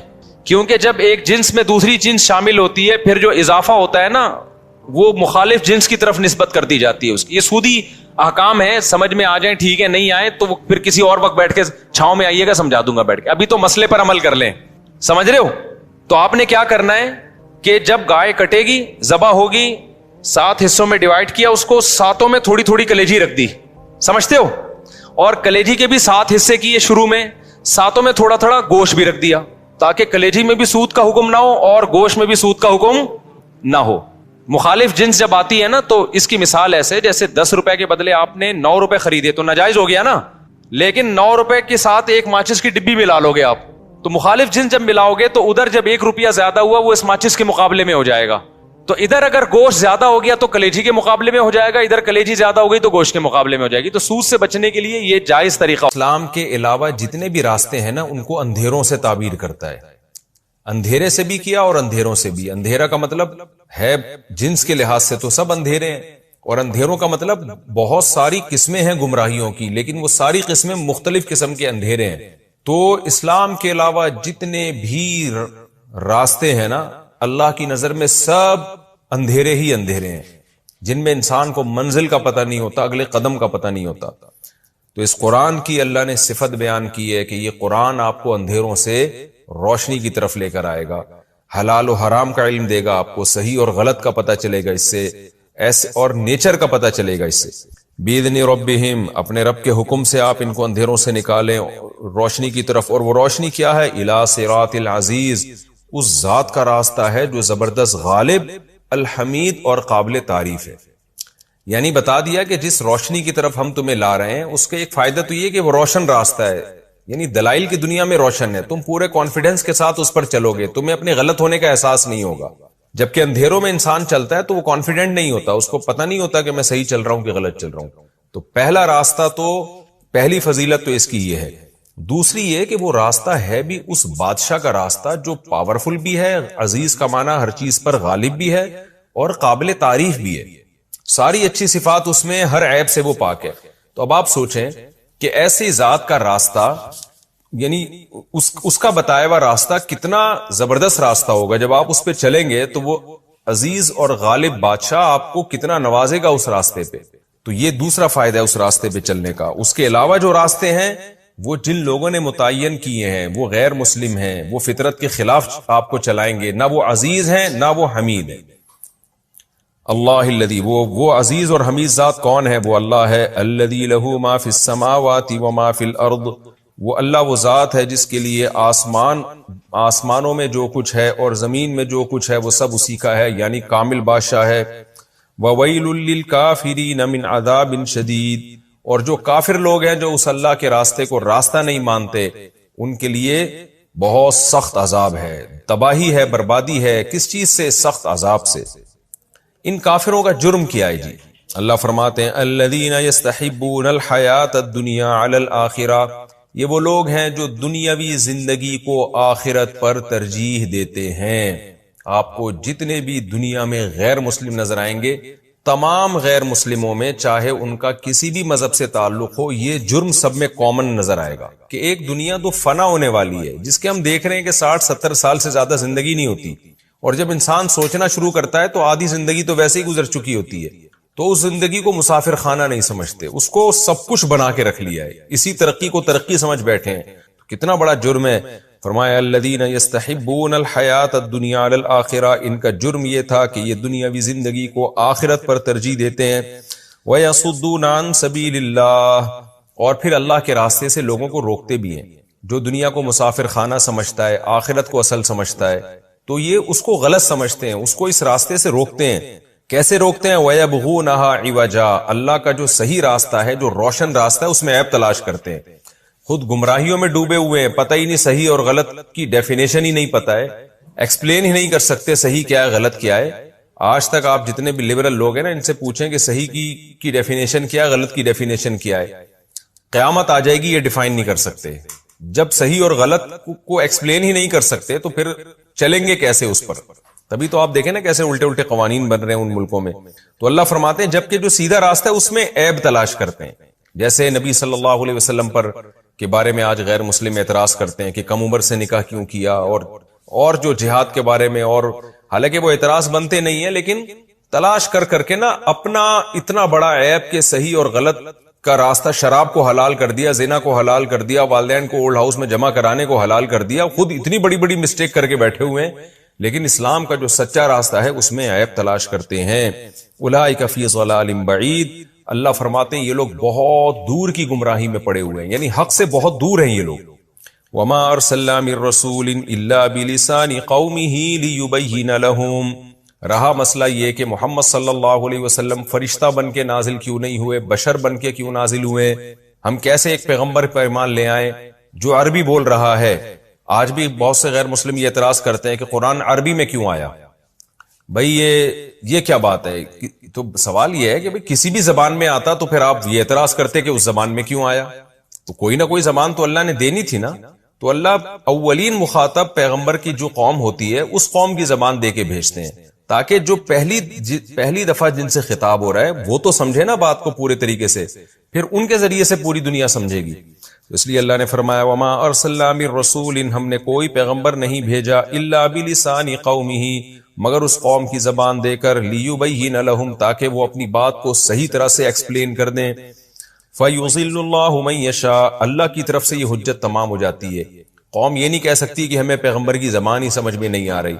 کیونکہ جب ایک جنس میں دوسری جنس شامل ہوتی ہے پھر جو اضافہ ہوتا ہے نا وہ مخالف جنس کی طرف نسبت کر دی جاتی ہے اس کی. یہ سودی احکام ہے، سمجھ میں آ جائیں ٹھیک ہے، نہیں آئے تو پھر کسی اور وقت بیٹھ کے چھاؤں میں آئیے گا، سمجھا دوں گا بیٹھ کے. ابھی تو مسئلے پر عمل کر لیں. سمجھ رہے ہو؟ تو آپ نے کیا کرنا ہے کہ جب گائے کٹے گی، ذبح ہوگی، 7 حصوں میں ڈیوائڈ کیا اس کو، 7 میں تھوڑی تھوڑی کلیجی رکھ دی. سمجھتے ہو؟ اور کلیجی کے بھی 7 حصے کیے شروع میں، 7 میں تھوڑا تھوڑا گوشت بھی رکھ دیا تاکہ کلیجی میں بھی سود کا حکم نہ ہو اور گوشت میں بھی سود کا حکم نہ ہو. مخالف جنس جب آتی ہے نا تو اس کی مثال ایسے، جیسے 10 روپے کے بدلے آپ نے 9 روپے خریدے تو ناجائز ہو گیا نا، لیکن 9 روپے کے ساتھ ایک ماچس کی ڈبی ملا لو گے آپ، تو مخالف جنس جب ملاؤ گے تو ادھر جب 1 روپیہ زیادہ ہوا وہ اس ماچس کے مقابلے میں ہو جائے گا. تو ادھر اگر گوشت زیادہ ہو گیا تو کلیجی کے مقابلے میں ہو جائے گا، ادھر کلیجی زیادہ ہو گئی تو گوشت کے مقابلے میں ہو جائے گی. تو سود سے بچنے کے لیے یہ جائز طریقہ. اسلام کے علاوہ جتنے بھی راستے ہیں نا ان کو اندھیروں سے تعبیر کرتا ہے. اندھیرے سے بھی کیا اور اندھیروں سے بھی. اندھیرا کا مطلب ہے جنس کے لحاظ سے تو سب اندھیرے ہیں، اور اندھیروں کا مطلب بہت ساری قسمیں ہیں گمراہیوں کی، لیکن وہ ساری قسمیں مختلف قسم کے اندھیرے ہیں. تو اسلام کے علاوہ جتنے بھی راستے ہیں نا اللہ کی نظر میں سب اندھیرے ہی اندھیرے ہیں، جن میں انسان کو منزل کا پتہ نہیں ہوتا، اگلے قدم کا پتہ نہیں ہوتا. تو اس قرآن کی اللہ نے صفت بیان کی ہے کہ یہ قرآن آپ کو اندھیروں سے روشنی کی طرف لے کر آئے گا، حلال و حرام کا علم دے گا آپ کو، صحیح اور غلط کا پتہ چلے گا اس سے، ایسے اور نیچر کا پتہ چلے گا اس سے. بیدن ربہم، اپنے رب کے حکم سے آپ ان کو اندھیروں سے نکالیں روشنی کی طرف. اور وہ روشنی کیا ہے؟ الی صراط العزیز، اس ذات کا راستہ ہے جو زبردست، غالب، الحمید اور قابل تعریف ہے. یعنی بتا دیا کہ جس روشنی کی طرف ہم تمہیں لا رہے ہیں اس کا ایک فائدہ تو یہ کہ وہ روشن راستہ ہے، یعنی دلائل کی دنیا میں روشن ہے، تم پورے کانفیڈنس کے ساتھ اس پر چلو گے، تمہیں اپنے غلط ہونے کا احساس نہیں ہوگا. جبکہ اندھیروں میں انسان چلتا ہے تو وہ کانفیڈنٹ نہیں ہوتا، اس کو پتہ نہیں ہوتا کہ میں صحیح چل رہا ہوں کہ غلط چل رہا ہوں. تو پہلا راستہ تو، پہلی فضیلت تو اس کی یہ ہے. دوسری یہ کہ وہ راستہ ہے بھی اس بادشاہ کا راستہ جو پاورفل بھی ہے، عزیز کا معنی ہر چیز پر غالب بھی ہے اور قابل تعریف بھی ہے، ساری اچھی صفات اس میں، ہر عیب سے وہ پاک ہے۔ تو اب آپ سوچیں کہ ایسی ذات کا راستہ، یعنی اس کا بتایا ہوا راستہ کتنا زبردست راستہ ہوگا، جب آپ اس پہ چلیں گے تو وہ عزیز اور غالب بادشاہ آپ کو کتنا نوازے گا اس راستے پہ۔ تو یہ دوسرا فائدہ ہے اس راستے پہ چلنے کا۔ اس کے علاوہ جو راستے ہیں وہ جن لوگوں نے متعین کیے ہیں وہ غیر مسلم ہیں، وہ فطرت کے خلاف آپ کو چلائیں گے، نہ وہ عزیز ہیں نہ وہ حمید ہیں۔ اللہ الذی، وہ عزیز اور حمید ذات کون ہے؟ وہ اللہ ہے، الذی لہ ما فی السماوات و ما فی الارض، وہ اللہ وہ ذات ہے جس کے لیے آسمانوں میں جو کچھ ہے اور زمین میں جو کچھ ہے وہ سب اسی کا ہے، یعنی کامل بادشاہ ہے۔ وَوَيْلٌ لِّلْكَافِرِينَ مِنْ عَذَابٍ شَدِيدٍ، اور جو کافر لوگ ہیں جو اس اللہ کے راستے کو راستہ نہیں مانتے، ان کے لیے بہت سخت عذاب ہے، تباہی ہے، بربادی ہے۔ کس چیز سے؟ سخت عذاب سے۔ ان کافروں کا جرم کیا ہے جی؟ اللہ فرماتے ہیں الذین یستحبون الحیات الدنیا علی الآخرہ، یہ وہ لوگ ہیں جو دنیاوی زندگی کو آخرت پر ترجیح دیتے ہیں۔ آپ کو جتنے بھی دنیا میں غیر مسلم نظر آئیں گے، تمام غیر مسلموں میں، چاہے ان کا کسی بھی مذہب سے تعلق ہو، یہ جرم سب میں کامن نظر آئے گا کہ ایک دنیا تو فنا ہونے والی ہے، جس کے ہم دیکھ رہے ہیں کہ 60-70 سال سے زیادہ زندگی نہیں ہوتی، اور جب انسان سوچنا شروع کرتا ہے تو آدھی زندگی تو ویسے ہی گزر چکی ہوتی ہے، تو اس زندگی کو مسافر خانہ نہیں سمجھتے، اس کو سب کچھ بنا کے رکھ لیا ہے، اسی ترقی کو ترقی سمجھ بیٹھے ہیں۔ تو کتنا بڑا جرم ہے۔ فرمایا الذین یستحبون الحیات الدنیا علی الآخرہ، ان کا جرم یہ تھا کہ یہ دنیاوی زندگی کو آخرت پر ترجیح دیتے ہیں۔ ویصدون عن سبیل اللہ، اور پھر اللہ کے راستے سے لوگوں کو روکتے بھی ہیں۔ جو دنیا کو مسافر خانہ سمجھتا ہے، آخرت کو اصل سمجھتا ہے، تو یہ اس کو غلط سمجھتے ہیں، اس کو اس راستے سے روکتے ہیں۔ کیسے روکتے ہیں؟ وَيَبْغُونَهَا عِوَجًا، اللہ کا جو صحیح راستہ ہے، جو روشن راستہ ہے، اس میں عیب تلاش کرتے ہیں۔ خود گمراہیوں میں ڈوبے ہوئے ہیں، پتہ ہی نہیں صحیح اور غلط کی ڈیفینیشن ہی نہیں پتہ ہے، ایکسپلین ہی نہیں کر سکتے صحیح کیا ہے غلط کیا ہے۔ آج تک آپ جتنے بھی لبرل لوگ ہیں نا، ان سے پوچھیں کہ صحیح کی ڈیفینیشن کیا ہے، غلط کی ڈیفینیشن کیا ہے، قیامت آ جائے گی یہ ڈیفائن نہیں کر سکتے۔ جب صحیح اور غلط کو ایکسپلین ہی نہیں کر سکتے تو پھر چلیں گے کیسے اس پر؟ تبھی تو آپ دیکھیں نا کیسے الٹے الٹے قوانین بن رہے ہیں ان ملکوں میں۔ تو اللہ فرماتے ہیں جبکہ جو سیدھا راستہ ہے اس میں عیب تلاش کرتے ہیں، جیسے نبی صلی اللہ علیہ وسلم پر کے بارے میں آج غیر مسلم اعتراض کرتے ہیں کہ کم عمر سے نکاح کیوں کیا، اور جو جہاد کے بارے میں، اور حالانکہ وہ اعتراض بنتے نہیں ہیں، لیکن تلاش کر کر کے نا اپنا اتنا بڑا عیب کہ صحیح اور غلط کا راستہ، شراب کو حلال کر دیا، زنا کو حلال کر دیا، والدین کو اولڈ ہاؤس میں جمع کرانے کو حلال کر دیا، خود اتنی بڑی بڑی مسٹیک کر کے بیٹھے ہوئے ہیں، لیکن اسلام کا جو سچا راستہ ہے اس میں عیب تلاش کرتے ہیں۔ اولئک فی ضلال بعید، اللہ فرماتے ہیں یہ لوگ بہت دور کی گمراہی میں پڑے ہوئے ہیں، یعنی حق سے بہت دور ہیں یہ لوگ۔ وما ارسلنا من رسول الا بلسان قومه ليبين لهم، رہا مسئلہ یہ کہ محمد صلی اللہ علیہ وسلم فرشتہ بن کے نازل کیوں نہیں ہوئے، بشر بن کے کیوں نازل ہوئے؟ ہم کیسے ایک پیغمبر پر ایمان لے آئیں جو عربی بول رہا ہے؟ آج بھی بہت سے غیر مسلم یہ اعتراض کرتے ہیں کہ قرآن عربی میں کیوں آیا؟ بھئی یہ کیا بات ہے؟ تو سوال یہ ہے کہ بھئی کسی بھی زبان میں آتا تو پھر آپ یہ اعتراض کرتے کہ اس زبان میں کیوں آیا؟ تو کوئی نہ کوئی زبان تو اللہ نے دینی تھی نا۔ تو اللہ اولین مخاطب پیغمبر کی جو قوم ہوتی ہے اس قوم کی زبان دے کے بھیجتے ہیں، تاکہ جو پہلی دفعہ جن سے خطاب ہو رہا ہے وہ تو سمجھے نا بات کو پورے طریقے سے، پھر ان کے ذریعے سے پوری دنیا سمجھے گی۔ اس لیے اللہ نے فرمایا وما ارسلنا من رسول، ہم نے کوئی پیغمبر نہیں بھیجا الا بلسان قومہ، مگر اس قوم کی زبان دے کر، لیبین لہم، تاکہ وہ اپنی بات کو صحیح طرح سے ایکسپلین کر دیں۔ فیضل اللہ من یشاء، اللہ کی طرف سے یہ حجت تمام ہو جاتی ہے۔ قوم یہ نہیں کہہ سکتی کہ ہمیں پیغمبر کی زبان ہی سمجھ میں نہیں آ رہی،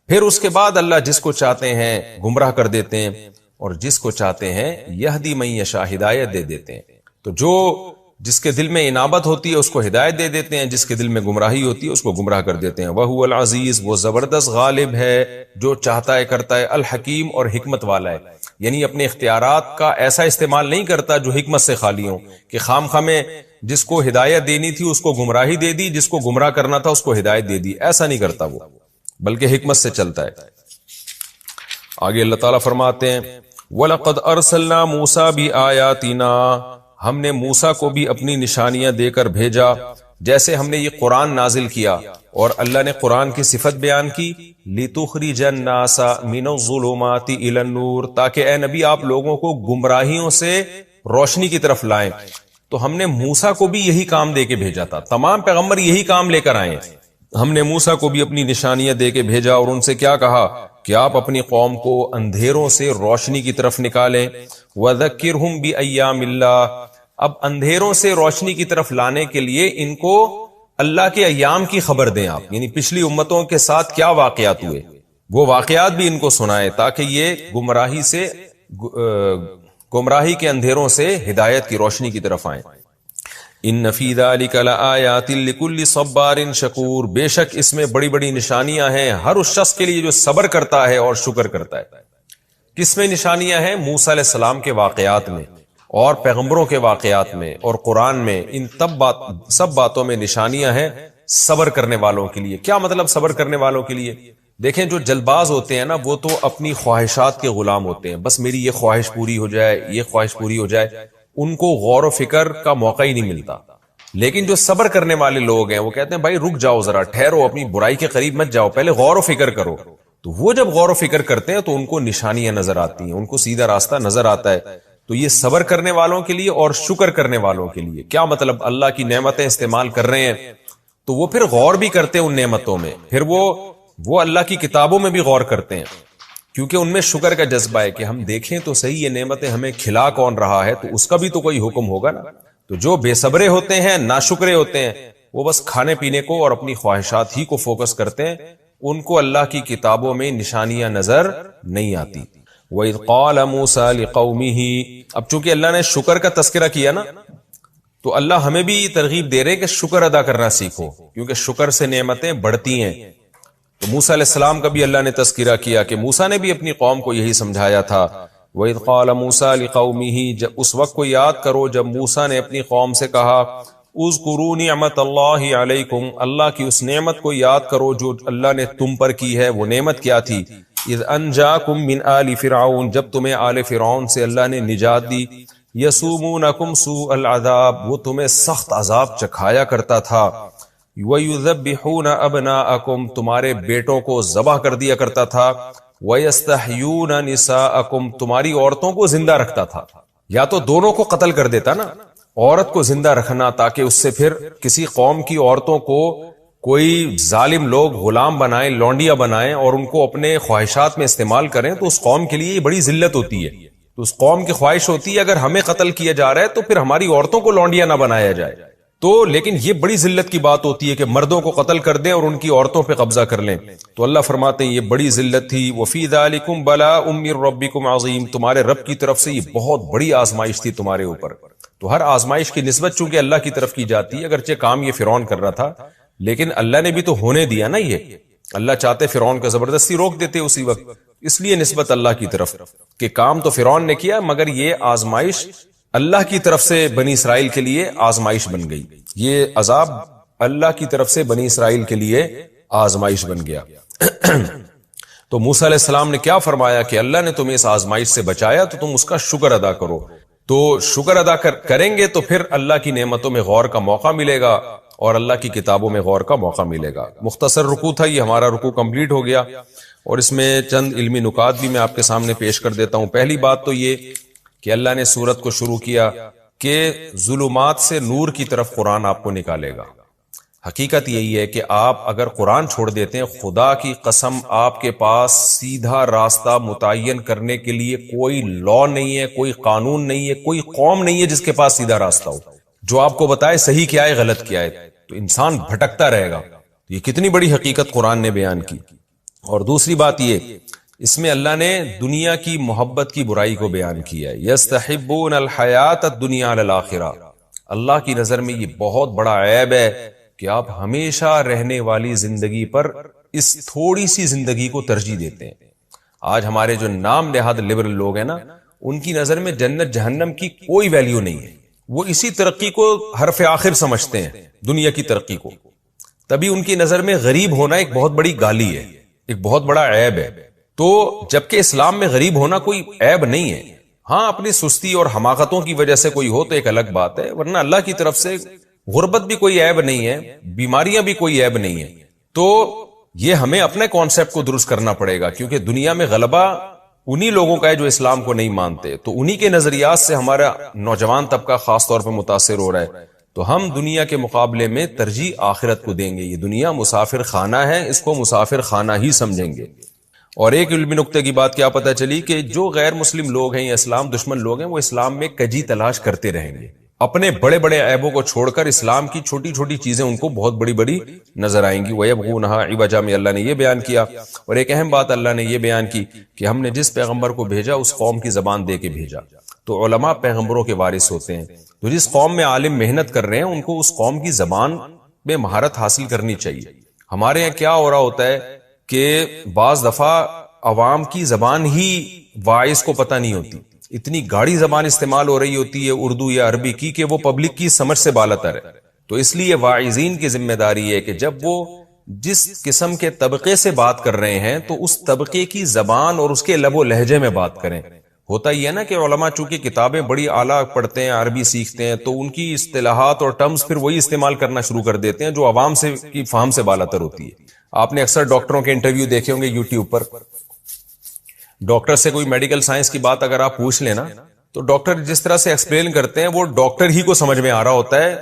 پھر اس کے بعد اللہ جس کو چاہتے ہیں گمراہ کر دیتے ہیں، اور جس کو چاہتے ہیں یہدی من یشاء، ہدایت دے دیتے ہیں۔ تو جس کے دل میں انابت ہوتی ہے اس کو ہدایت دے دیتے ہیں، جس کے دل میں گمراہی ہوتی ہے اس کو گمراہ کر دیتے ہیں۔ وَهُوَ الْعَزِيزُ، وہ زبردست غالب ہے، جو چاہتا ہے کرتا ہے، الحکیم، اور حکمت والا ہے، یعنی اپنے اختیارات کا ایسا استعمال نہیں کرتا جو حکمت سے خالی ہوں، کہ خام خواہ میں جس کو ہدایت دینی تھی اس کو گمراہی دے دی، جس کو گمراہ کرنا تھا اس کو ہدایت دے دی، ایسا نہیں کرتا وہ، بلکہ حکمت سے چلتا ہے۔ آگے اللہ تعالیٰ فرماتے ہیں وَلَقَدْ أَرْسَلْنَا مُوسَىٰ بِآيَاتِنَا، ہم نے موسیٰ کو بھی اپنی نشانیاں دے کر بھیجا، جیسے ہم نے یہ قرآن نازل کیا اور اللہ نے قرآن کی صفت بیان کی لِتُخْرِجَ النَّاسَ مِنَ الظُّلُمَاتِ إِلَى النُّورِ، تاکہ اے نبی آپ لوگوں کو گمراہیوں سے روشنی کی طرف لائیں. تو ہم نے موسیٰ کو بھی یہی کام دے کے بھیجا تھا، تمام پیغمبر یہی کام لے کر آئے. ہم نے موسیٰ کو بھی اپنی نشانیاں دے کے بھیجا اور ان سے کیا کہا کہ آپ اپنی قوم کو اندھیروں سے روشنی کی طرف نکالیں. وَذَكِّرْهُمْ بِأَيَّامِ اللَّهِ، اب اندھیروں سے روشنی کی طرف لانے کے لیے ان کو اللہ کے ایام کی خبر دیں آپ، یعنی پچھلی امتوں کے ساتھ کیا واقعات ہوئے وہ واقعات بھی ان کو سنائے، تاکہ یہ گمراہی کے اندھیروں سے ہدایت کی روشنی کی طرف آئیں. ان فی ذلک لآیات لکل صبار شکور، بے شک اس میں بڑی بڑی نشانیاں ہیں ہر اس شخص کے لیے جو صبر کرتا ہے اور شکر کرتا ہے. کس میں نشانیاں ہیں؟ موسیٰ علیہ السلام کے واقعات میں اور پیغمبروں کے واقعات میں اور قرآن میں، ان سب باتوں میں نشانیاں ہیں صبر کرنے والوں کے لیے. کیا مطلب صبر کرنے والوں کے لیے؟ دیکھیں جو جلد باز ہوتے ہیں نا، وہ تو اپنی خواہشات کے غلام ہوتے ہیں، بس میری یہ خواہش پوری ہو جائے، یہ خواہش پوری ہو جائے، ان کو غور و فکر کا موقع ہی نہیں ملتا. لیکن جو صبر کرنے والے لوگ ہیں وہ کہتے ہیں بھائی رک جاؤ ذرا، ٹھہرو، اپنی برائی کے قریب مت جاؤ، پہلے غور و فکر کرو. تو وہ جب غور و فکر کرتے ہیں تو ان کو نشانیاں نظر آتی ہیں، ان کو سیدھا راستہ نظر آتا ہے. تو یہ صبر کرنے والوں کے لیے اور شکر کرنے والوں کے لیے. کیا مطلب؟ اللہ کی نعمتیں استعمال کر رہے ہیں تو وہ پھر غور بھی کرتے ہیں ان نعمتوں میں، پھر وہ اللہ کی کتابوں میں بھی غور کرتے ہیں، کیونکہ ان میں شکر کا جذبہ ہے کہ ہم دیکھیں تو صحیح یہ نعمتیں ہمیں کھلا کون رہا ہے، تو اس کا بھی تو کوئی حکم ہوگا نا. تو جو بے صبرے ہوتے ہیں، ناشکرے ہوتے ہیں، وہ بس کھانے پینے کو اور اپنی خواہشات ہی کو فوکس کرتے ہیں، ان کو اللہ کی کتابوں میں نشانیاں نظر نہیں آتی. وَإِذْ قَالَ مُوسَىٰ لِقَوْمِهِ، اب چونکہ اللہ نے شکر کا تذکرہ کیا نا، تو اللہ ہمیں بھی ترغیب دے رہے کہ شکر ادا کرنا سیکھو، کیونکہ شکر سے نعمتیں بڑھتی ہیں. تو موسیٰ علیہ السلام کا بھی اللہ نے تذکرہ کیا کہ موسیٰ نے بھی اپنی قوم کو یہی سمجھایا تھا. وَإِذْ قَالَ مُوسَىٰ لِقَوْمِهِ، اس وقت کو یاد کرو جب موسیٰ نے اپنی قوم سے کہا اذکروا نعمت اللہ علیکم، اللہ کی اس نعمت کو یاد کرو جو اللہ نے تم پر کی ہے. وہ نعمت کیا تھی؟ اذ انجاکم من آل فرعون، جب تمہیں آل فرعون سے اللہ نے نجات دی. یسومونکم سوء العذاب، وہ تمہیں سخت عذاب چکھایا کرتا تھا. وَيُذَبِّحُونَ أَبْنَاءَكُمْ، تمہارے بیٹوں کو ذبح کر دیا کرتا تھا. وَيَسْتَحْيُونَ نِسَاءَكُمْ، تمہاری عورتوں کو زندہ رکھتا تھا. یا تو دونوں کو قتل کر دیتا نا، عورت کو زندہ رکھنا تاکہ اس سے پھر کسی قوم کی عورتوں کو کوئی ظالم لوگ غلام بنائیں، لونڈیاں بنائیں اور ان کو اپنے خواہشات میں استعمال کریں، تو اس قوم کے لیے یہ بڑی ذلت ہوتی ہے. تو اس قوم کی خواہش ہوتی ہے اگر ہمیں قتل کیا جا رہا ہے تو پھر ہماری عورتوں کو لونڈیاں نہ بنایا جائے. تو لیکن یہ بڑی ذلت کی بات ہوتی ہے کہ مردوں کو قتل کر دیں اور ان کی عورتوں پہ قبضہ کر لیں. تو اللہ فرماتے ہیں یہ بڑی ذلت تھی. وَفِي ذَلِكُمْ بَلَاءٌ مِّن رَّبِّكُمْ عَظِيمٌ، تمہارے رب کی طرف سے یہ بہت بڑی آزمائش تھی تمہارے اوپر. تو ہر آزمائش کی نسبت چونکہ اللہ کی طرف کی جاتی ہے، اگرچہ کام یہ فرعون کر رہا تھا لیکن اللہ نے بھی تو ہونے دیا نا. یہ اللہ چاہتے فرعون کا زبردستی روک دیتے اسی وقت، اس لیے نسبت اللہ کی طرف کہ کام تو فرعون نے کیا مگر یہ آزمائش اللہ کی طرف سے بنی اسرائیل کے لیے آزمائش بن گئی. یہ عذاب اللہ کی طرف سے بنی اسرائیل کے لیے آزمائش بن گیا. تو موسیٰ علیہ السلام نے کیا فرمایا کہ اللہ نے تمہیں اس آزمائش سے بچایا تو تم اس کا شکر ادا کرو. تو شکر ادا کریں گے تو پھر اللہ کی نعمتوں میں غور کا موقع ملے گا اور اللہ کی کتابوں میں غور کا موقع ملے گا. مختصر رکوع تھا یہ، ہمارا رکوع کمپلیٹ ہو گیا اور اس میں چند علمی نکات بھی میں آپ کے سامنے پیش کر دیتا ہوں. پہلی بات تو یہ کہ اللہ نے سورت کو شروع کیا کہ ظلمات سے نور کی طرف قرآن آپ کو نکالے گا. حقیقت یہی ہے کہ آپ اگر قرآن چھوڑ دیتے ہیں، خدا کی قسم آپ کے پاس سیدھا راستہ متعین کرنے کے لیے کوئی لا نہیں ہے، کوئی قانون نہیں ہے، کوئی قوم نہیں ہے جس کے پاس سیدھا راستہ ہو جو آپ کو بتائے صحیح کیا ہے غلط کیا ہے. تو انسان بھٹکتا رہے گا. یہ کتنی بڑی حقیقت قرآن نے بیان کی. اور دوسری بات یہ، اس میں اللہ نے دنیا کی محبت کی برائی کو بیان کیا ہے. یستحبون الحیات الدنیا علی الآخرہ، اللہ کی نظر میں یہ بہت بڑا عیب ہے کہ آپ ہمیشہ رہنے والی زندگی پر اس تھوڑی سی زندگی کو ترجیح دیتے ہیں. آج ہمارے جو نام نہاد لبرل لوگ ہیں نا، ان کی نظر میں جنت جہنم کی کوئی ویلیو نہیں ہے. وہ اسی ترقی کو حرف آخر سمجھتے ہیں، دنیا کی ترقی کو. تبھی ان کی نظر میں غریب ہونا ایک بہت بڑی گالی ہے، ایک بہت بڑا عیب ہے. تو جبکہ اسلام میں غریب ہونا کوئی عیب نہیں ہے. ہاں اپنی سستی اور حماقتوں کی وجہ سے کوئی ہو تو ایک الگ بات ہے، ورنہ اللہ کی طرف سے غربت بھی کوئی عیب نہیں ہے, بیماریاں بھی کوئی عیب نہیں ہے. تو یہ ہمیں اپنے کانسیپٹ کو درست کرنا پڑے گا, کیونکہ دنیا میں غلبہ انہی لوگوں کا ہے جو اسلام کو نہیں مانتے. تو انہی کے نظریات سے ہمارا نوجوان طبقہ خاص طور پہ متاثر ہو رہا ہے. تو ہم دنیا کے مقابلے میں ترجیح آخرت کو دیں گے. یہ دنیا مسافر خانہ ہے, اس کو مسافر خانہ ہی سمجھیں گے. اور ایک علمی نقطے کی بات کیا پتہ چلی کہ جو غیر مسلم لوگ ہیں یا اسلام دشمن لوگ ہیں, وہ اسلام میں کجی تلاش کرتے رہیں گے. اپنے بڑے بڑے عیبوں کو چھوڑ کر اسلام کی چھوٹی چھوٹی چیزیں ان کو بہت بڑی بڑی نظر آئیں گی. وَيَبْغُونَهَا عِوَجًا میں اللہ نے یہ بیان کیا. اور ایک اہم بات اللہ نے یہ بیان کی کہ ہم نے جس پیغمبر کو بھیجا اس قوم کی زبان دے کے بھیجا. تو علماء پیغمبروں کے وارث ہوتے ہیں. تو جس قوم میں عالم محنت کر رہے ہیں ان کو اس قوم کی زبان میں مہارت حاصل کرنی چاہیے. ہمارے یہاں کیا ہو رہا ہوتا ہے کہ بعض دفعہ عوام کی زبان ہی واعظ کو پتہ نہیں ہوتی, اتنی گاڑی زبان استعمال ہو رہی ہوتی ہے اردو یا عربی کی کہ وہ پبلک کی سمجھ سے بالاتر ہے. تو اس لیے واعظین کی ذمہ داری ہے کہ جب وہ جس قسم کے طبقے سے بات کر رہے ہیں تو اس طبقے کی زبان اور اس کے لب و لہجے میں بات کریں. ہوتا یہ ہے نا کہ علماء چونکہ کتابیں بڑی اعلیٰ پڑھتے ہیں, عربی سیکھتے ہیں, تو ان کی اصطلاحات اور ٹرمز پھر وہی استعمال کرنا شروع کر دیتے ہیں جو عوام سے کی فہم سے بالاتر ہوتی ہے. آپ نے اکثر ڈاکٹروں کے انٹرویو دیکھے ہوں گے یوٹیوب پر. ڈاکٹر سے کوئی میڈیکل سائنس کی بات اگر آپ پوچھ لینا تو ڈاکٹر جس طرح سے ایکسپلین کرتے ہیں وہ ڈاکٹر ہی کو سمجھ میں آ رہا ہوتا ہے,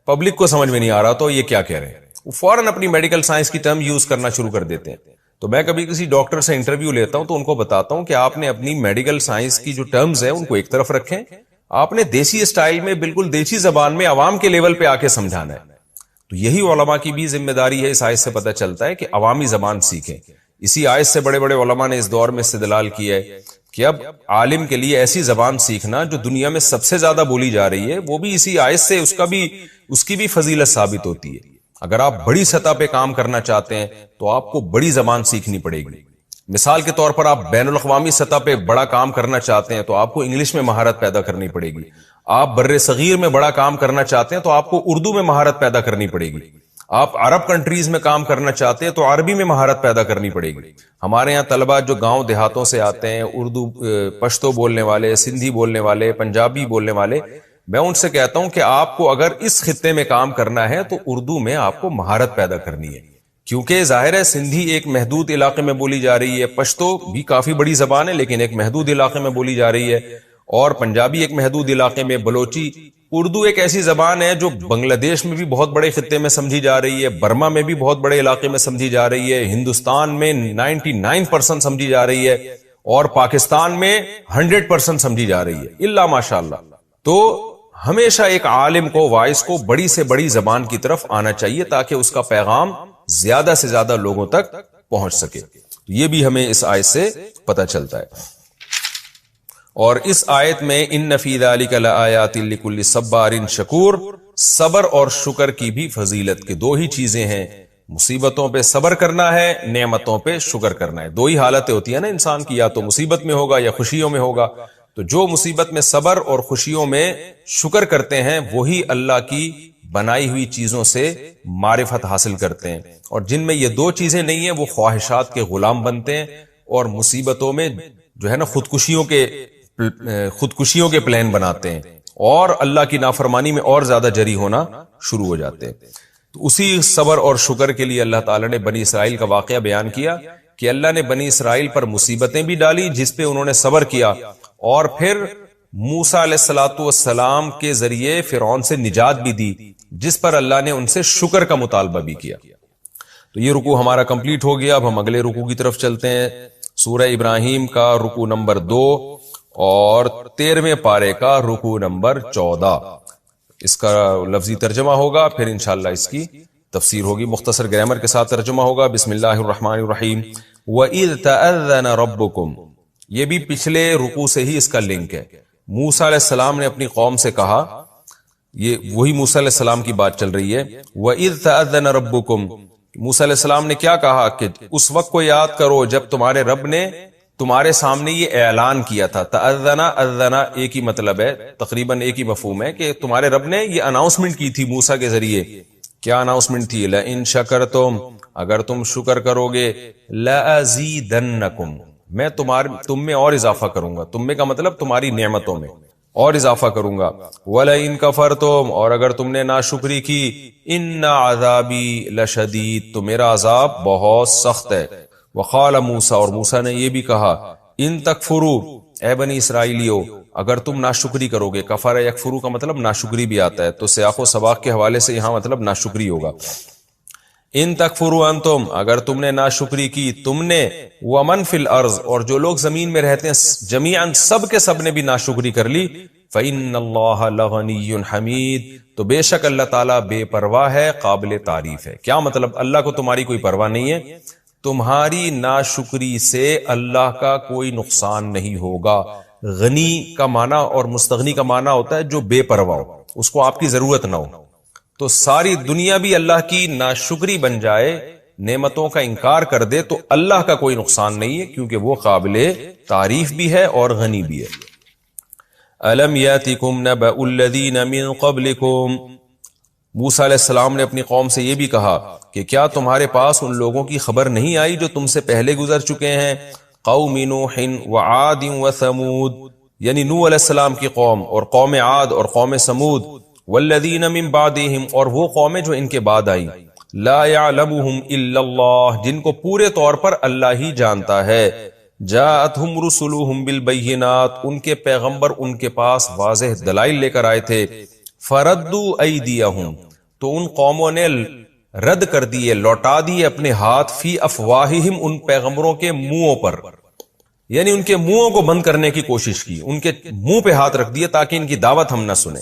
پبلک کو سمجھ میں نہیں آ رہا. تو یہ کیا کہہ رہے ہیں, وہ فوراً اپنی میڈیکل سائنس کی ٹرم یوز کرنا شروع کر دیتے ہیں. تو میں کبھی کسی ڈاکٹر سے انٹرویو لیتا ہوں تو ان کو بتاتا ہوں کہ آپ نے اپنی میڈیکل سائنس کی جو ٹرمز ہیں ان کو ایک طرف رکھیں, آپ نے دیسی اسٹائل میں بالکل دیسی زبان میں عوام کے لیول پہ آ کے سمجھانا ہے. تو یہی علماء کی بھی ذمہ داری ہے. اس آیت سے پتہ چلتا ہے کہ عوامی زبان سیکھیں. اسی آیت سے بڑے بڑے علماء نے اس دور میں استدلال کیا ہے کہ اب عالم کے لیے ایسی زبان سیکھنا جو دنیا میں سب سے زیادہ بولی جا رہی ہے, وہ بھی اسی آیت سے اس کی بھی فضیلت ثابت ہوتی ہے. اگر آپ بڑی سطح پہ کام کرنا چاہتے ہیں تو آپ کو بڑی زبان سیکھنی پڑے گی. مثال کے طور پر آپ بین الاقوامی سطح پہ بڑا کام کرنا چاہتے ہیں تو آپ کو انگلش میں مہارت پیدا کرنی پڑے گی. آپ بر صغیر میں بڑا کام کرنا چاہتے ہیں تو آپ کو اردو میں مہارت پیدا کرنی پڑے گی. آپ عرب کنٹریز میں کام کرنا چاہتے ہیں تو عربی میں مہارت پیدا کرنی پڑے گی. ہمارے یہاں طلبہ جو گاؤں دیہاتوں سے آتے ہیں, اردو پشتو بولنے والے, سندھی بولنے والے, پنجابی بولنے والے, میں ان سے کہتا ہوں کہ آپ کو اگر اس خطے میں کام کرنا ہے تو اردو میں آپ کو مہارت پیدا کرنی ہے. کیونکہ ظاہر ہے سندھی ایک محدود علاقے میں بولی جا رہی ہے, پشتو بھی کافی بڑی زبان ہے لیکن ایک محدود علاقے میں بولی جا رہی ہے, اور پنجابی ایک محدود علاقے میں, بلوچی. اردو ایک ایسی زبان ہے جو بنگلہ دیش میں بھی بہت بڑے خطے میں سمجھی جا رہی ہے, برما میں بھی بہت بڑے علاقے میں سمجھی جا رہی ہے, ہندوستان میں 99% سمجھی جا رہی ہے, اور پاکستان میں 100% سمجھی جا رہی ہے الا ماشاءاللہ. تو ہمیشہ ایک عالم کو, واعظ کو بڑی سے بڑی زبان کی طرف آنا چاہیے تاکہ اس کا پیغام زیادہ سے زیادہ لوگوں تک پہنچ سکے. یہ بھی ہمیں اس آیت سے پتہ چلتا ہے. اور اس آیت میں ان فی ذلک لآیات لکل صبار شکور, صبر اور شکر کی بھی فضیلت کے دو ہی چیزیں ہیں. مصیبتوں پہ صبر کرنا ہے, نعمتوں پہ شکر کرنا ہے. دو ہی حالتیں ہوتی ہیں نا انسان کی, یا تو مصیبت میں ہوگا یا خوشیوں میں ہوگا. تو جو مصیبت میں صبر اور خوشیوں میں شکر کرتے ہیں وہی اللہ کی بنائی ہوئی چیزوں سے معرفت حاصل کرتے ہیں, اور جن میں یہ دو چیزیں نہیں ہیں وہ خواہشات کے غلام بنتے ہیں اور مصیبتوں میں جو ہے نا خودکشیوں کے پلان بناتے ہیں اور اللہ کی نافرمانی میں اور زیادہ جری ہونا شروع ہو جاتے ہیں. تو اسی صبر اور شکر کے لیے اللہ تعالیٰ نے بنی اسرائیل کا واقعہ بیان کیا کہ اللہ نے بنی اسرائیل پر مصیبتیں بھی ڈالی جس پہ انہوں نے صبر کیا, اور پھر موسیٰ علیہ الصلوۃ والسلام کے ذریعے فرعون سے نجات بھی دی جس پر اللہ نے ان سے شکر کا مطالبہ بھی کیا. تو یہ رکوع ہمارا کمپلیٹ ہو گیا. اب ہم اگلے رکوع کی طرف چلتے ہیں. سورہ ابراہیم کا رکوع نمبر 2 اور 13ویں پارے کا رکوع نمبر 14. اس کا لفظی ترجمہ ہوگا, پھر انشاءاللہ اس کی تفسیر ہوگی. مختصر گرامر کے ساتھ ترجمہ ہوگا. بسم اللہ الرحمن الرحیم. وَإِذْ تَأَذَّنَ رَبُّكُمْ, یہ بھی پچھلے رکوع سے ہی اس کا لنک ہے. موسیٰ علیہ السلام نے اپنی قوم سے کہا, یہ وہی موسیٰ علیہ السلام کی بات چل رہی ہے. وَإِذْ تَأَذَّنَ رَبُّكُمْ, موسیٰ علیہ السلام نے کیا کہا کہ اس وقت کو یاد کرو جب تمہارے رب نے تمہارے سامنے یہ اعلان کیا تھا. تأذنا اذنا ایک ہی مطلب ہے, تقریباً ایک ہی مفہوم ہے کہ تمہارے رب نے یہ اناؤنسمنٹ کی تھی موسیٰ کے ذریعے. کیا اناؤنسمنٹ تھی؟ لئن شکرتم, اگر تم شکر کرو گے, لأزیدنکم, میں تم میں اور اضافہ کروں گا. تم میں کا مطلب تمہاری نعمتوں میں. اور اضافہ کروں گا. وَلَئِن كَفَرْتُمْ اور اگر تم نے ناشکری کی, إِنَّ عَذَابِي لَشَدِيدٌ تو میرا عذاب بہت سخت ہے. وقال موسیٰ اور موسیٰ نے یہ بھی کہا, ان تکفروا اے بنی اسرائیلیو اگر تم ناشکری کرو گے. کفر یکفرو کا مطلب ناشکری بھی آتا ہے, تو سیاق و سباق کے حوالے سے یہاں مطلب ناشکری ہوگا. ان تکفروا انتم اگر تم نے ناشکری کی تم نے, ومن فی الارض اور جو لوگ زمین میں رہتے ہیں جمیعاً سب کے سب نے بھی ناشکری کر لی, فإن اللہ لغنی حمید تو بے شک اللہ تعالیٰ بے پرواہ ہے, قابل تعریف ہے. کیا مطلب؟ اللہ کو تمہاری کوئی پرواہ نہیں ہے, تمہاری ناشکری سے اللہ کا کوئی نقصان نہیں ہوگا. غنی کا معنی اور مستغنی کا معنی ہوتا ہے جو بے پرواہ ہو, اس کو آپ کی ضرورت نہ ہو. تو ساری دنیا بھی اللہ کی ناشکری بن جائے, نعمتوں کا انکار کر دے, تو اللہ کا کوئی نقصان نہیں ہے, کیونکہ وہ قابل تعریف بھی ہے اور غنی بھی ہے. الم یاتکم نبأ الذین من قبلکم موسیٰ علیہ السلام نے اپنی قوم سے یہ بھی کہا کہ کیا تمہارے پاس ان لوگوں کی خبر نہیں آئی جو تم سے پہلے گزر چکے ہیں, قوم نوح وعاد وثمود یعنی نوح علیہ السلام کی قوم اور قوم عاد اور قوم ثمود, والذین من بعدہم اور وہ قومیں جو ان کے بعد آئیں, لا یعلمہم الا اللہ جن کو پورے طور پر اللہ ہی جانتا ہے, جاءتہم رسلہم بالبینات ان کے پیغمبر ان کے پاس واضح دلائل لے کر آئے تھے, فردوا ایدیہم تو ان قوموں نے رد کر دیے, لوٹا دیے اپنے ہاتھ, فی افواہہم ان پیغمبروں کے منہوں پر, یعنی ان کے منہوں کو بند کرنے کی کوشش کی, ان کے منہ پہ ہاتھ رکھ دیے تاکہ ان کی دعوت ہم نہ سنیں.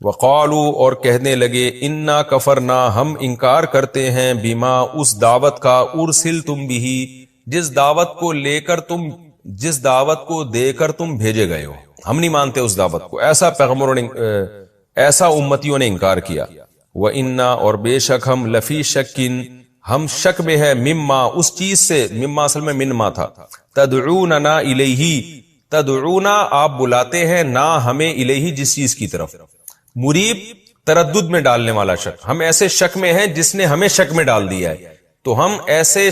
وقالوا اور کہنے لگے, انا کفرنا ہم انکار کرتے ہیں, بما اس دعوت کا, ارسلتم بھی جس دعوت کو لے کر تم, جس دعوت کو دے کر تم بھیجے گئے ہو, ہم نہیں مانتے اس دعوت کو. ایسا پیغمبروں نے, ایسا امتیوں نے انکار کیا. وَإِنَّا اور بے شک ہم, لفی شکن ہم شک میں ہے, مما اس چیز سے, مما اصل میں منما تھا, تدعوننا الیہ تدعونا آپ بلاتے ہیں, نہ ہمیں الیہ جس چیز کی طرف, مریب تردد میں ڈالنے والا شک, ہم ایسے شک میں ہیں جس نے ہمیں شک میں ڈال دیا ہے, تو ہم ایسے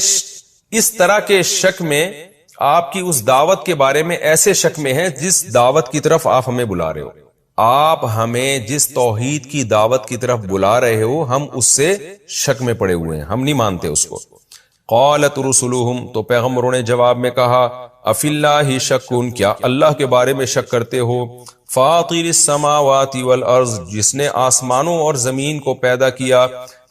اس طرح کے شک میں آپ کی اس دعوت کے بارے میں ایسے شک میں ہیں جس دعوت کی طرف آپ ہمیں بلا رہے ہو. آپ ہمیں جس توحید کی دعوت کی طرف بلا رہے ہو ہم اس سے شک میں پڑے ہوئے ہیں, ہم نہیں مانتے اس کو. قالت رسلہم تو پیغمبروں نے جواب میں کہا, افی اللہ شکن کیا اللہ کے بارے میں شک کرتے ہو, فاطر السماوات والارض جس نے آسمانوں اور زمین کو پیدا کیا,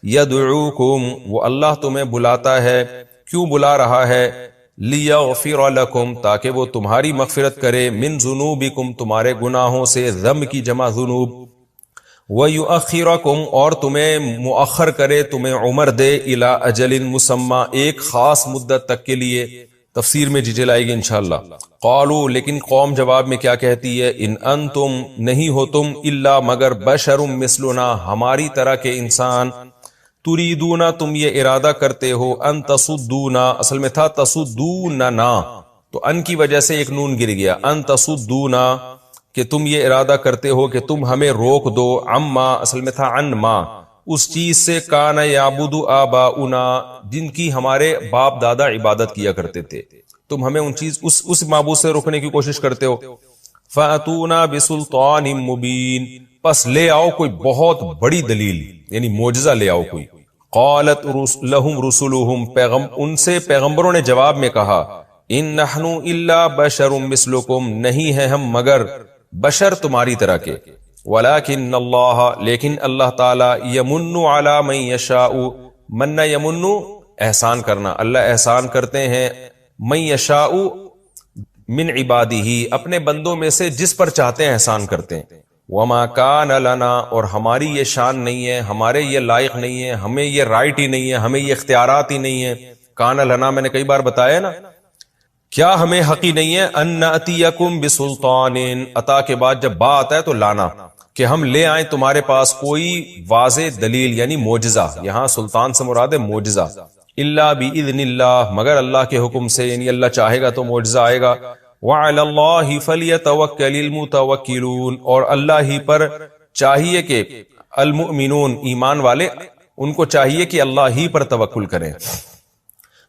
یدعوکم وہ اللہ تمہیں بلاتا ہے, کیوں بلا رہا ہے, لیغفر لکم تاکہ وہ تمہاری مغفرت کرے, من ذنوبکم تمہارے گناہوں سے, ذنب کی جمع ذنوب, وَيُؤَخِّرَكُمْ اور تمہیں مؤخر کرے, تمہیں عمر دے, الی اجل مسمى ایک خاص مدت تک کے لیے. تفسیر میں ڈیٹیل آئے گی انشاءاللہ. قالوا لیکن قوم جواب میں کیا کہتی ہے, ان انتم نہیں ہو تم, الا مگر, بشر مثلنا ہماری طرح کے انسان, تریدونا تم یہ ارادہ کرتے ہو, ان تصدونا اصل میں تھا تصدوننا, تو ان کی وجہ سے ایک نون گر گیا, ان تصدونا کہ تم یہ ارادہ کرتے ہو کہ تم ہمیں روک دو, عما اصل میں تھا عن ما اس چیز سے, کان یعبد آباؤنا جن کی ہمارے باپ دادا عبادت کیا کرتے تھے, تم ہمیں ان چیز اس معبود سے روکنے کی کوشش کرتے ہو. فاتونا بسلطان مبین پس لے آؤ کوئی بہت بڑی دلیل یعنی معجزہ لے آؤ کوئی. قالت لہم رسلہم ان سے پیغمبروں نے جواب میں کہا, ان نحن الا بشر مثلکم نہیں ہے ہم مگر بشر تمہاری طرح کے, ولکن اللہ لیکن اللہ تعالی, یمن علی من یشاء من یمن احسان کرنا, اللہ احسان کرتے ہیں, من یشاء من عبادہ اپنے بندوں میں سے جس پر چاہتے ہیں احسان کرتے ہیں. وما کان لنا اور ہماری یہ شان نہیں ہے, ہمارے یہ لائق نہیں ہے, ہمیں یہ رائٹ ہی نہیں ہے, ہمیں یہ اختیارات ہی نہیں ہے. کان لنا میں نے کئی بار بتایا نا, کیا ہمیں حق ہی نہیں ہے, ان نأتیکم بسلطان عطا کے بعد جب با آتا ہے تو لانا, کہ ہم لے آئیں تمہارے پاس کوئی واضح دلیل یعنی معجزہ, یہاں سلطان سے مراد ہے معجزہ, الا باذن اللہ مگر اللہ کے حکم سے, یعنی اللہ چاہے گا تو معجزہ آئے گا. وعلی اللہ فلیتوکل المتوکلون اور اللہ ہی پر چاہیے کہ المؤمنون ایمان والے ان کو چاہیے کہ اللہ ہی پر توکل کریں.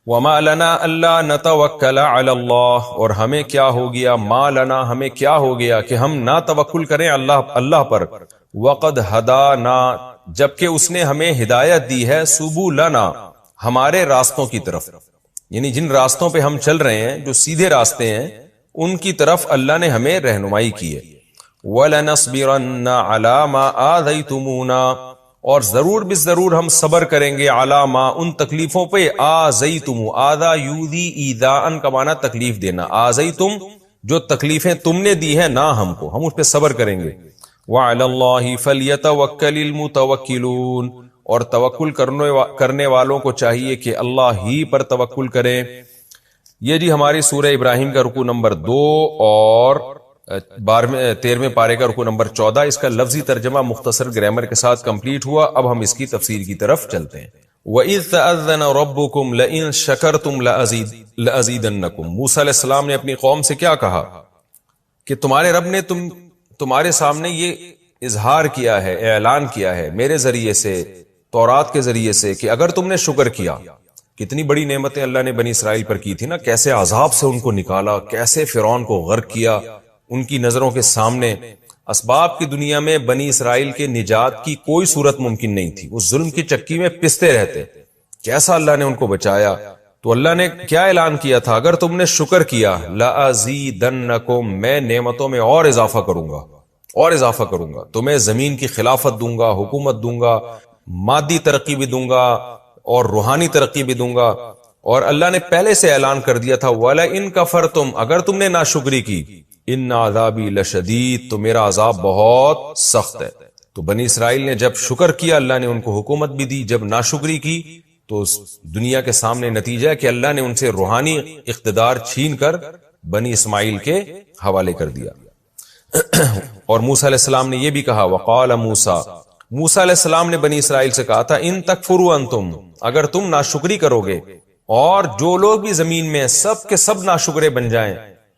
وما لنا الا نتوکل علی اللہ، اور ہمیں کیا ہو گیا، ما لنا ہمیں کیا ہو گیا کہ ہم نہ توکل کریں اللہ پر، وقد ہدانا جبکہ اس نے ہمیں ہدایت دی ہے، سبلنا ہمارے راستوں کی طرف، یعنی جن راستوں پہ ہم چل رہے ہیں جو سیدھے راستے ہیں ان کی طرف اللہ نے ہمیں رہنمائی کی ہے۔ وَلَنَصْبِرَنَّ عَلَى مَا آذَيْتُمُونَا، اور ضرور بالضرور ہم صبر کریں گے، علی ما ان تکلیفوں پہ، آذیتم آذا یوذی ایذاءن کا معنی تکلیف دینا، آذیتم جو تکلیفیں تم نے دی ہیں نہ ہم کو، ہم اس پہ صبر کریں گے۔ وعلی اللہ فلیتوکل المتوکلون، اور توکل کرنے والوں کو چاہیے کہ اللہ ہی پر توکل کریں۔ یہ جی ہماری سورہ ابراہیم کا رکوع نمبر 2 اور 13ویں پارے کا رکوع نمبر 14، اس کا لفظی ترجمہ مختصر گرامر کے ساتھ کمپلیٹ ہوا۔ اب ہم اس کی تفسیر کی طرف چلتے ہیں۔ وَإِذْ تَأَذَّنَ رَبُّكُمْ لَئِن شَكَرْتُمْ لَأَزِيدَنَّكُمْ، موسیٰ علیہ السلام نے اپنی قوم سے کیا کہا کہ تمہارے رب نے تمہارے سامنے یہ اظہار کیا ہے، اعلان کیا ہے میرے ذریعے سے، تورات کے ذریعے سے، کہ اگر تم نے شکر کیا۔ کتنی بڑی نعمتیں اللہ نے بنی اسرائیل پر کی تھی نا، کیسے عذاب سے ان کو نکالا، کیسے فرعون کو غرق کیا ان کی نظروں کے سامنے۔ اسباب کی دنیا میں بنی اسرائیل کے نجات کی کوئی صورت ممکن نہیں تھی، وہ ظلم کی چکی میں پستے رہتے، کیسا اللہ نے ان کو بچایا۔ تو اللہ نے کیا اعلان کیا تھا، اگر تم نے شکر کیا، لَأَزِيدَنَّكُمْ میں نعمتوں میں اور اضافہ کروں گا، اور اضافہ کروں گا، تمہیں زمین کی خلافت دوں گا، حکومت دوں گا، مادی ترقی بھی دوں گا اور روحانی ترقی بھی دوں گا۔ اور اللہ نے پہلے سے اعلان کر دیا تھا، وَلَئِن كَفَرْتُمْ اگر تم نے ناشکری کی، ان عذابی لشدید تو میرا عذاب بہت سخت ہے۔ تو بنی اسرائیل نے جب شکر کیا اللہ نے ان کو حکومت بھی دی، جب ناشکری کی تو دنیا کے سامنے نتیجہ ہے کہ اللہ نے ان سے روحانی اقتدار چھین کر بنی اسماعیل کے حوالے کر دیا۔ اور موسیٰ علیہ السلام نے یہ بھی کہا، وقال موسیٰ علیہ السلام نے بنی اسرائیل سے کہا تھا، ان تکفروا انتم اگر تم ناشکری کرو گے اور جو لوگ بھی زمین میں سب کے سب ناشکرے بن جائیں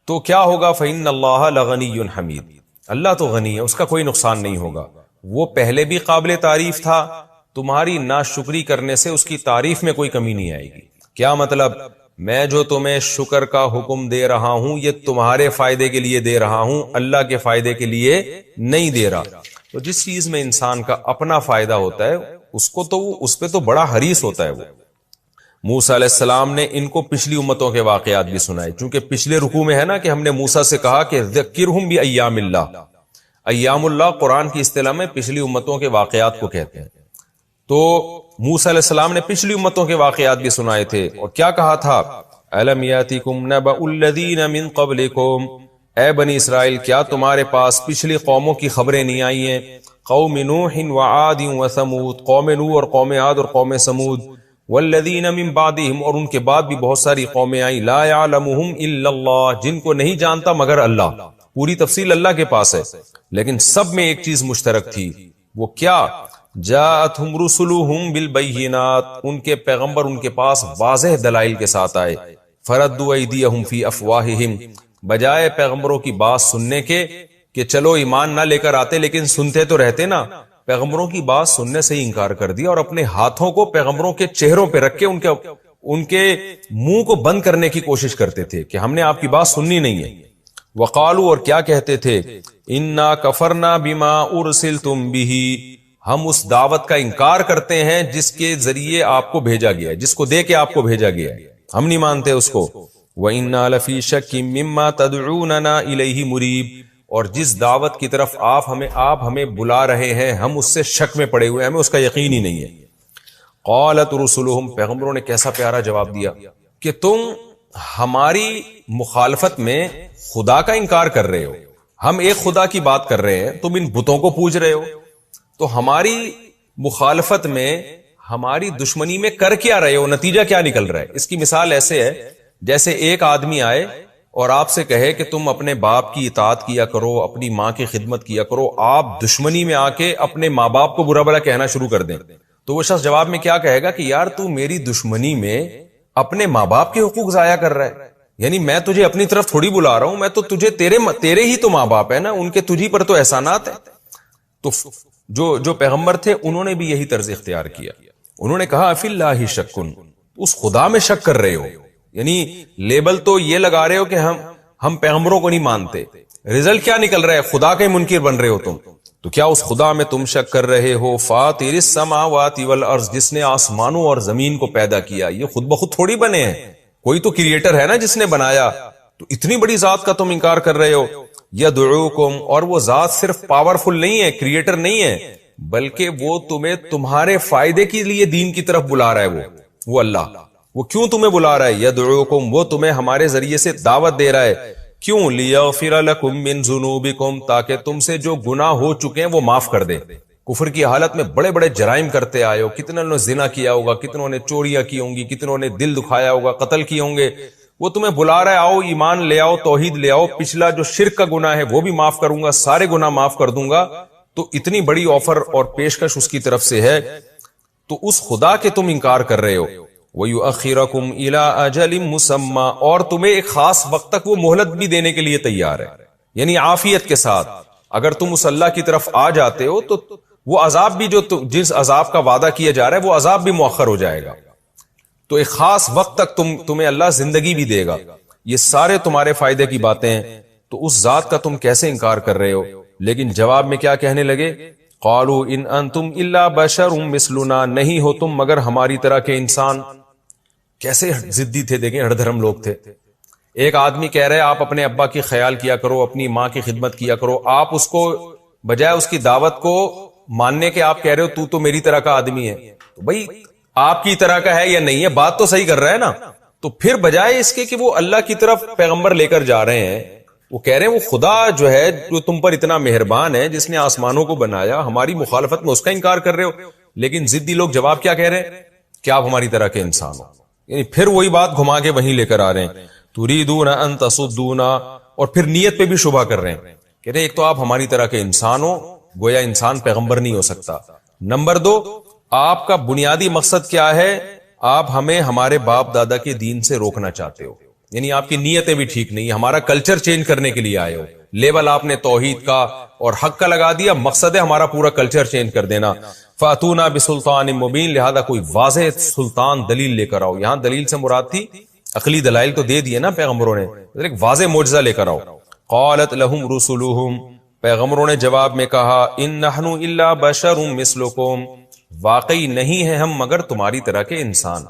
تو کیا ہوگا، فإن اللہ لغنی حمید، اللہ تو غنی ہے، اس کا کوئی نقصان نہیں ہوگا، وہ پہلے بھی قابل تعریف تھا، تمہاری ناشکری کرنے سے اس کی تعریف میں کوئی کمی نہیں آئے گی۔ کیا مطلب، میں جو تمہیں شکر کا حکم دے رہا ہوں یہ تمہارے فائدے کے لیے دے رہا ہوں، اللہ کے فائدے کے لیے نہیں دے رہا۔ تو جس چیز میں انسان کا اپنا فائدہ ہوتا ہے اس پہ تو بڑا حریص ہوتا ہے وہ۔ موسیٰ علیہ السلام نے ان کو پچھلی امتوں کے واقعات بھی سنائے، چونکہ پچھلے رکوع میں ہے نا کہ ہم نے موسیٰ سے کہا کہ ذکرہم بایام اللہ، ایام اللہ قرآن کی اصطلاح میں پچھلی امتوں کے واقعات کو کہتے ہیں۔ تو موسیٰ علیہ السلام نے پچھلی امتوں کے واقعات بھی سنائے تھے، اور کیا کہا تھا، الم یاتکم نبأ الذین من قبلکم، اے بنی اسرائیل کیا تمہارے پاس پچھلی قوموں کی خبریں نہیں آئی ہیں، قوم نوح وعاد وثمود، قوم نوح اور قوم عاد اور قوم سمود، والذین من بعدہم اور ان کے بعد بھی بہت ساری قومیں آئیں، لا یعلمہم الا اللہ جن کو نہیں جانتا مگر اللہ، پوری تفصیل اللہ کے پاس ہے، لیکن سب میں ایک چیز مشترک تھی، وہ کیا، جاءتہم رسلہم بالبینات، ان کے پیغمبر ان کے پاس واضح دلائل کے ساتھ آئے، فردوا ایدیہم فی افواہہم، بجائے پیغمبروں کی بات سننے کے کہ چلو ایمان نہ لے کر آتے لیکن سنتے تو رہتے نا، پیغمبروں کی بات سننے سے ہی انکار کر دیا اور اپنے ہاتھوں کو پیغمبروں کے چہروں پہ رکھ کے ان کے منہ کو بند کرنے کی کوشش کرتے تھے کہ ہم نے آپ کی بات سننی نہیں ہے۔ وقالو اور کیا کہتے تھے، انا کفرنا بما ارسلتم بہ، ہم اس دعوت کا انکار کرتے ہیں جس کے ذریعے آپ کو بھیجا گیا ہے، جس کو دے کے آپ کو بھیجا گیا ہے، ہم نہیں مانتے اس کو۔ وَإِنَّا لَفِي شَكٍّ مِّمَّا تَدْعُونَنَا إِلَيْهِ مُرِيبٍ، اور جس دعوت کی طرف آپ ہمیں بلا رہے ہیں ہم اس سے شک میں پڑے ہوئے ہیں، ہمیں اس کا یقین ہی نہیں ہے۔ قالت رسلهم، پیغمبروں نے کیسا پیارا جواب دیا کہ تم ہماری مخالفت میں خدا کا انکار کر رہے ہو، ہم ایک خدا کی بات کر رہے ہیں، تم ان بتوں کو پوج رہے ہو، تو ہماری مخالفت میں ہماری دشمنی میں کر کیا رہے ہو، نتیجہ کیا نکل رہا ہے۔ اس کی مثال ایسے ہے جیسے ایک آدمی آئے اور آپ سے کہے کہ تم اپنے باپ کی اطاعت کیا کرو، اپنی ماں کی خدمت کیا کرو، آپ دشمنی میں آ کے اپنے ماں باپ کو برا بھلا کہنا شروع کر دیں، تو وہ شخص جواب میں کیا کہے گا کہ یار تو میری دشمنی میں اپنے ماں باپ کے حقوق ضائع کر رہا ہے، یعنی میں تجھے اپنی طرف تھوڑی بلا رہا ہوں، میں تو تجھے تیرے ہی تو ماں باپ ہے نا، ان کے تجھی پر تو احسانات ہیں۔ تو جو پیغمبر تھے انہوں نے بھی یہی طرز اختیار کیا، انہوں نے کہا فی اللہ شکن، اس خدا میں شک کر رہے ہو. یعنی لیبل تو یہ لگا رہے ہو کہ ہم پیغمبروں کو نہیں مانتے, رزلٹ کیا نکل رہا ہے؟ خدا کے منکر بن رہے ہو تم. تو کیا اس خدا میں تم شک کر رہے ہو؟ فاطر السماوات والارض, جس نے آسمانوں اور زمین کو پیدا کیا. یہ خود بخود تھوڑی بنے ہیں, کوئی تو کریٹر ہے نا جس نے بنایا. تو اتنی بڑی ذات کا تم انکار کر رہے ہو. یدعوکم, اور وہ ذات صرف پاورفل نہیں ہے, کریٹر نہیں ہے, بلکہ وہ تمہیں تمہارے فائدے کے لیے دین کی طرف بلا رہا ہے. وہ اللہ, وہ کیوں تمہیں بلا رہا ہے؟ یدعوکم, وہ تمہیں ہمارے ذریعے سے دعوت دے رہا ہے. کیوں؟ لیغفر لکم من ذنوبکم, تاکہ تم سے جو گناہ ہو چکے ہیں وہ معاف کر دے. کفر کی حالت میں بڑے بڑے جرائم کرتے آئے ہو, کتنوں نے زنا کیا ہوگا, کتنوں نے چوریاں کی ہوں گی, کتنوں نے دل دکھایا ہوگا, قتل کیے ہوں گے. وہ تمہیں بلا رہا ہے, آؤ ایمان لے آؤ, توحید لے آؤ, پچھلا جو شرک کا گناہ ہے وہ بھی معاف کروں گا, سارے گناہ معاف کر دوں گا. تو اتنی بڑی آفر اور پیشکش اس کی طرف سے ہے. تو اس خدا کے تم انکار کر رہے ہو. وَيُؤَخِّرَكُمْ إِلَىٰ أَجَلٍ مُّسَمًّى, اور تمہیں ایک خاص وقت تک وہ مہلت بھی دینے کے لیے تیار ہے. یعنی عافیت کے ساتھ اگر تم اس اللہ کی طرف آ جاتے ہو تو وہ عذاب بھی جو جس عذاب کا وعدہ کیا جا رہا ہے وہ عذاب بھی مؤخر ہو جائے گا. تو ایک خاص وقت تک تمہیں اللہ زندگی بھی دے گا. یہ سارے تمہارے فائدے کی باتیں ہیں. تو اس ذات کا تم کیسے انکار کر رہے ہو؟ لیکن جواب میں کیا کہنے لگے؟ قالوا ان انتم الا بشر مثلنا, نہیں ہو تم مگر ہماری طرح کے انسان. کیسے ضدی تھے, دیکھیں ہر دھرم لوگ تھے. ایک آدمی کہہ رہے آپ اپنے ابا کی خیال کیا کرو, اپنی ماں کی خدمت کیا کرو, آپ اس کو بجائے اس کی دعوت کو ماننے کے آپ کہہ رہے ہو تو میری طرح کا آدمی ہے. تو بھائی آپ کی طرح کا ہے یا نہیں ہے, بات تو صحیح کر رہا ہے نا. تو پھر بجائے اس کے کہ وہ اللہ کی طرف پیغمبر لے کر جا رہے ہیں, وہ کہہ رہے ہیں وہ خدا جو ہے جو تم پر اتنا مہربان ہے, جس نے آسمانوں کو بنایا, ہماری مخالفت میں اس کا انکار کر رہے ہو. لیکن ضدی لوگ جواب کیا کہہ رہے ہیں کہ آپ ہماری طرح کے انسان ہو. یعنی پھر وہی بات گھما کے وہیں لے کر آ رہے ہیں. تریدون ان تصدونا, اور پھر نیت پہ بھی شبہ کر رہے ہیں. کہہ رہے ایک تو آپ ہماری طرح کے انسان ہو, گویا انسان پیغمبر نہیں ہو سکتا. نمبر 2, آپ کا بنیادی مقصد کیا ہے؟ آپ ہمیں ہمارے باپ دادا کے دین سے روکنا چاہتے ہو. یعنی آپ کی نیتیں بھی ٹھیک نہیں, ہمارا کلچر چینج کرنے کے لیے آئے ہو. لیبل آپ نے توحید کا اور حق کا لگا دیا, مقصد ہے ہمارا پورا کلچر چینج کر دینا. فاتونا بسلطان مبین, لہذا کوئی واضح سلطان دلیل لے کر آؤ. یہاں دلیل سے مراد تھی عقلی دلائل تو دے دیے نا پیغمبروں نے, ایک واضح معجزہ لے کر آؤ. قالت لهم رسلهم, پیغمبروں نے جواب میں کہا, ان نحن الا بشر مثلکم, واقعی نہیں ہے ہم مگر تمہاری طرح کے انسان.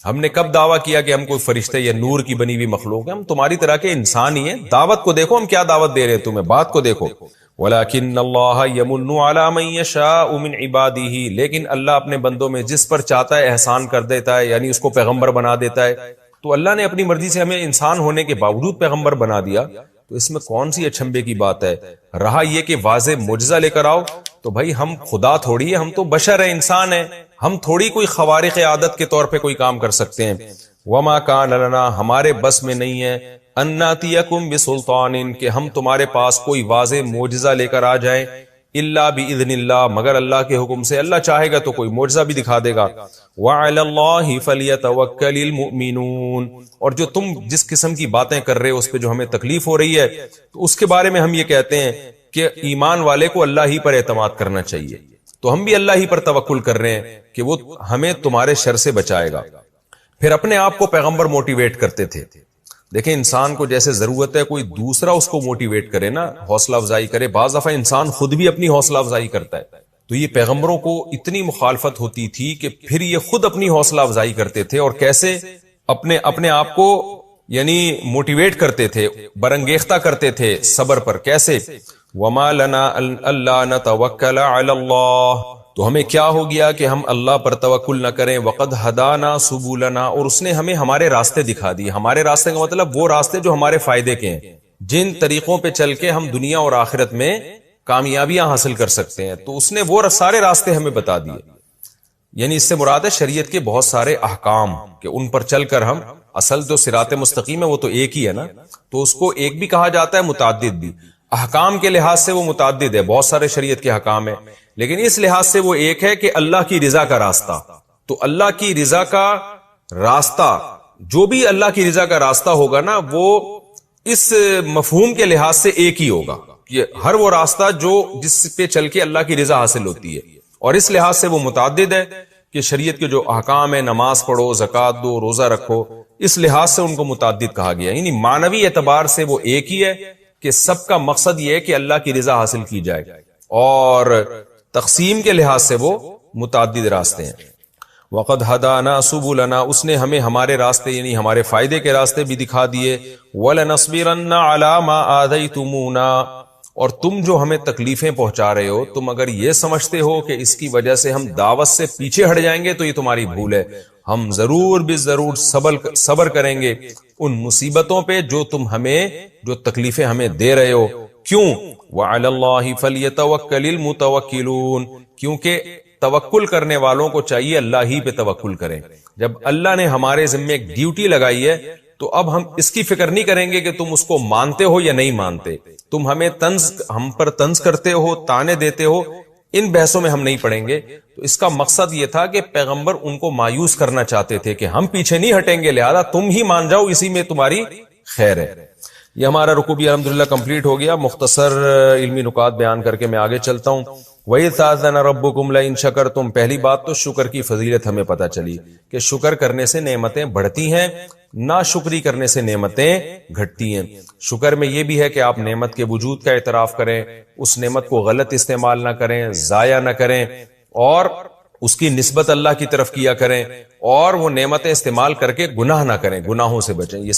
ہم نے کب دعویٰ کیا کہ ہم کوئی فرشتے یا نور کی بنی ہوئی مخلوق ہیں؟ ہم تمہاری طرح کے انسان ہی ہیں. دعوت کو دیکھو ہم کیا دعوت دے رہے ہیں تمہیں, بات کو دیکھو. وَلَكِنَّ اللَّهَ يَمُنُّ عَلَى مَن يَشَاءُ مِنْ عِبَادِهِ, لیکن اللہ اپنے بندوں میں جس پر چاہتا ہے احسان کر دیتا ہے, یعنی اس کو پیغمبر بنا دیتا ہے. تو اللہ نے اپنی مرضی سے ہمیں انسان ہونے کے باوجود پیغمبر بنا دیا. تو اس میں کون سی اچھمبے کی بات ہے؟ رہا یہ کہ واضح معجزہ لے کر آؤ, تو بھائی ہم خدا تھوڑی ہے, ہم تو بشر ہیں, انسان ہیں, ہم تھوڑی کوئی خوارق عادت کے طور پہ کوئی کام کر سکتے ہیں. وما کان لنا, ہمارے بس میں نہیں ہے, ان ناتیکم بسلطان, کہ ہم تمہارے پاس کوئی واضح معجزہ لے کر آ جائیں, الا باذن اللہ, مگر اللہ کے حکم سے. اللہ چاہے گا تو کوئی معجزہ بھی دکھا دے گا. وعلی اللہ فلیتوکل المؤمنون, اور جو تم جس قسم کی باتیں کر رہے ہو اس پہ جو ہمیں تکلیف ہو رہی ہے, تو اس کے بارے میں ہم یہ کہتے ہیں کہ ایمان والے کو اللہ ہی پر اعتماد کرنا چاہیے. تو ہم بھی اللہ ہی پر توکل کر رہے ہیں کہ وہ ہمیں تمہارے شر سے بچائے گا. پھر اپنے آپ کو پیغمبر موٹیویٹ کرتے تھے. دیکھیں انسان کو جیسے ضرورت ہے کوئی دوسرا اس کو موٹیویٹ کرے نا, حوصلہ افزائی کرے. بعض دفعہ انسان خود بھی اپنی حوصلہ افزائی کرتا ہے. تو یہ پیغمبروں کو اتنی مخالفت ہوتی تھی کہ پھر یہ خود اپنی حوصلہ افزائی کرتے تھے, اور کیسے اپنے آپ کو یعنی موٹیویٹ کرتے تھے, برانگیختہ کرتے تھے صبر پر. کیسے؟ وما لنا الا نتوکل علی اللہ, تو ہمیں کیا ہو گیا کہ ہم اللہ پر توکل نہ کریں. وقد ہدانا سبلنا, اور اس نے ہمیں ہمارے راستے دکھا دیے. ہمارے راستے کا مطلب وہ راستے جو ہمارے فائدے کے ہیں, جن طریقوں پہ چل کے ہم دنیا اور آخرت میں کامیابیاں حاصل کر سکتے ہیں. تو اس نے وہ سارے راستے ہمیں بتا دیے. یعنی اس سے مراد ہے شریعت کے بہت سارے احکام کہ ان پر چل کر ہم, اصل جو صراط مستقیم ہے وہ تو ایک ہی ہے نا, تو اس کو ایک بھی کہا جاتا ہے, متعدد بھی. احکام کے لحاظ سے وہ متعدد ہے, بہت سارے شریعت کے احکام ہیں, لیکن اس لحاظ سے وہ ایک ہے کہ اللہ کی رضا کا راستہ. تو اللہ کی رضا کا راستہ, جو بھی اللہ کی رضا کا راستہ ہوگا نا, وہ اس مفہوم کے لحاظ سے ایک ہی ہوگا. یہ ہر وہ راستہ جو جس پہ چل کے اللہ کی رضا حاصل ہوتی ہے, اور اس لحاظ سے وہ متعدد ہے کہ شریعت کے جو احکام ہیں، نماز پڑھو، زکوٰۃ دو، روزہ رکھو، اس لحاظ سے ان کو متعدد کہا گیا، یعنی معنوی اعتبار سے وہ ایک ہی ہے کہ سب کا مقصد یہ ہے کہ اللہ کی رضا حاصل کی جائے، اور تقسیم کے لحاظ سے وہ متعدد راستے ہیں۔ وَقَدْ هَدَانَا سُبُلَنَا، اس نے ہمیں ہمارے راستے یعنی ہمارے فائدے کے راستے بھی دکھا دیے۔ وَلَنَصْبِرَنَّ عَلَىٰ مَا آذَيْتُمُونَا، اور تم جو ہمیں تکلیفیں پہنچا رہے ہو، تم اگر یہ سمجھتے ہو کہ اس کی وجہ سے ہم دعوت سے پیچھے ہٹ جائیں گے تو یہ تمہاری بھول ہے، ہم ضرور بھی ضرور صبر کریں گے ان مصیبتوں پہ جو تم ہمیں، جو تکلیفیں ہمیں دے رہے ہو۔ کیوں؟ وَعَلَى اللَّهِ فَلْيَتَوَكَّلِ الْمُتَوَكِّلُونَ، کیونکہ توکل کرنے والوں کو چاہیے اللہ ہی پہ توکل کریں۔ جب اللہ نے ہمارے ذمے ایک ڈیوٹی لگائی ہے تو اب ہم اس کی فکر نہیں کریں گے کہ تم اس کو مانتے ہو یا نہیں مانتے، تم ہم پر طنز کرتے ہو، تانے دیتے ہو، ان بحثوں میں ہم نہیں پڑیں گے۔ تو اس کا مقصد یہ تھا کہ پیغمبر ان کو مایوس کرنا چاہتے تھے کہ ہم پیچھے نہیں ہٹیں گے، لہذا تم ہی مان جاؤ، اسی میں تمہاری خیر ہے۔ یہ ہمارا رکوع بھی الحمدللہ کمپلیٹ ہو گیا۔ مختصر علمی نکات بیان کر کے میں آگے چلتا ہوں۔ وَإِذْ تَأَذَّنَ رَبُّكُمْ لَئِن شَكَرْتُمْ، پہلی بات تو شکر کی فضیلت ہمیں پتہ چلی کہ شکر کرنے سے نعمتیں بڑھتی ہیں، ناشکری کرنے سے نعمتیں گھٹتی ہیں۔ شکر میں یہ بھی ہے کہ آپ نعمت کے وجود کا اعتراف کریں، اس نعمت کو غلط استعمال نہ کریں، ضائع نہ کریں، اور اس کی نسبت اللہ کی طرف کیا کریں، اور وہ نعمتیں استعمال کر کے گناہ نہ کریں، گناہوں سے بچیں۔ یہ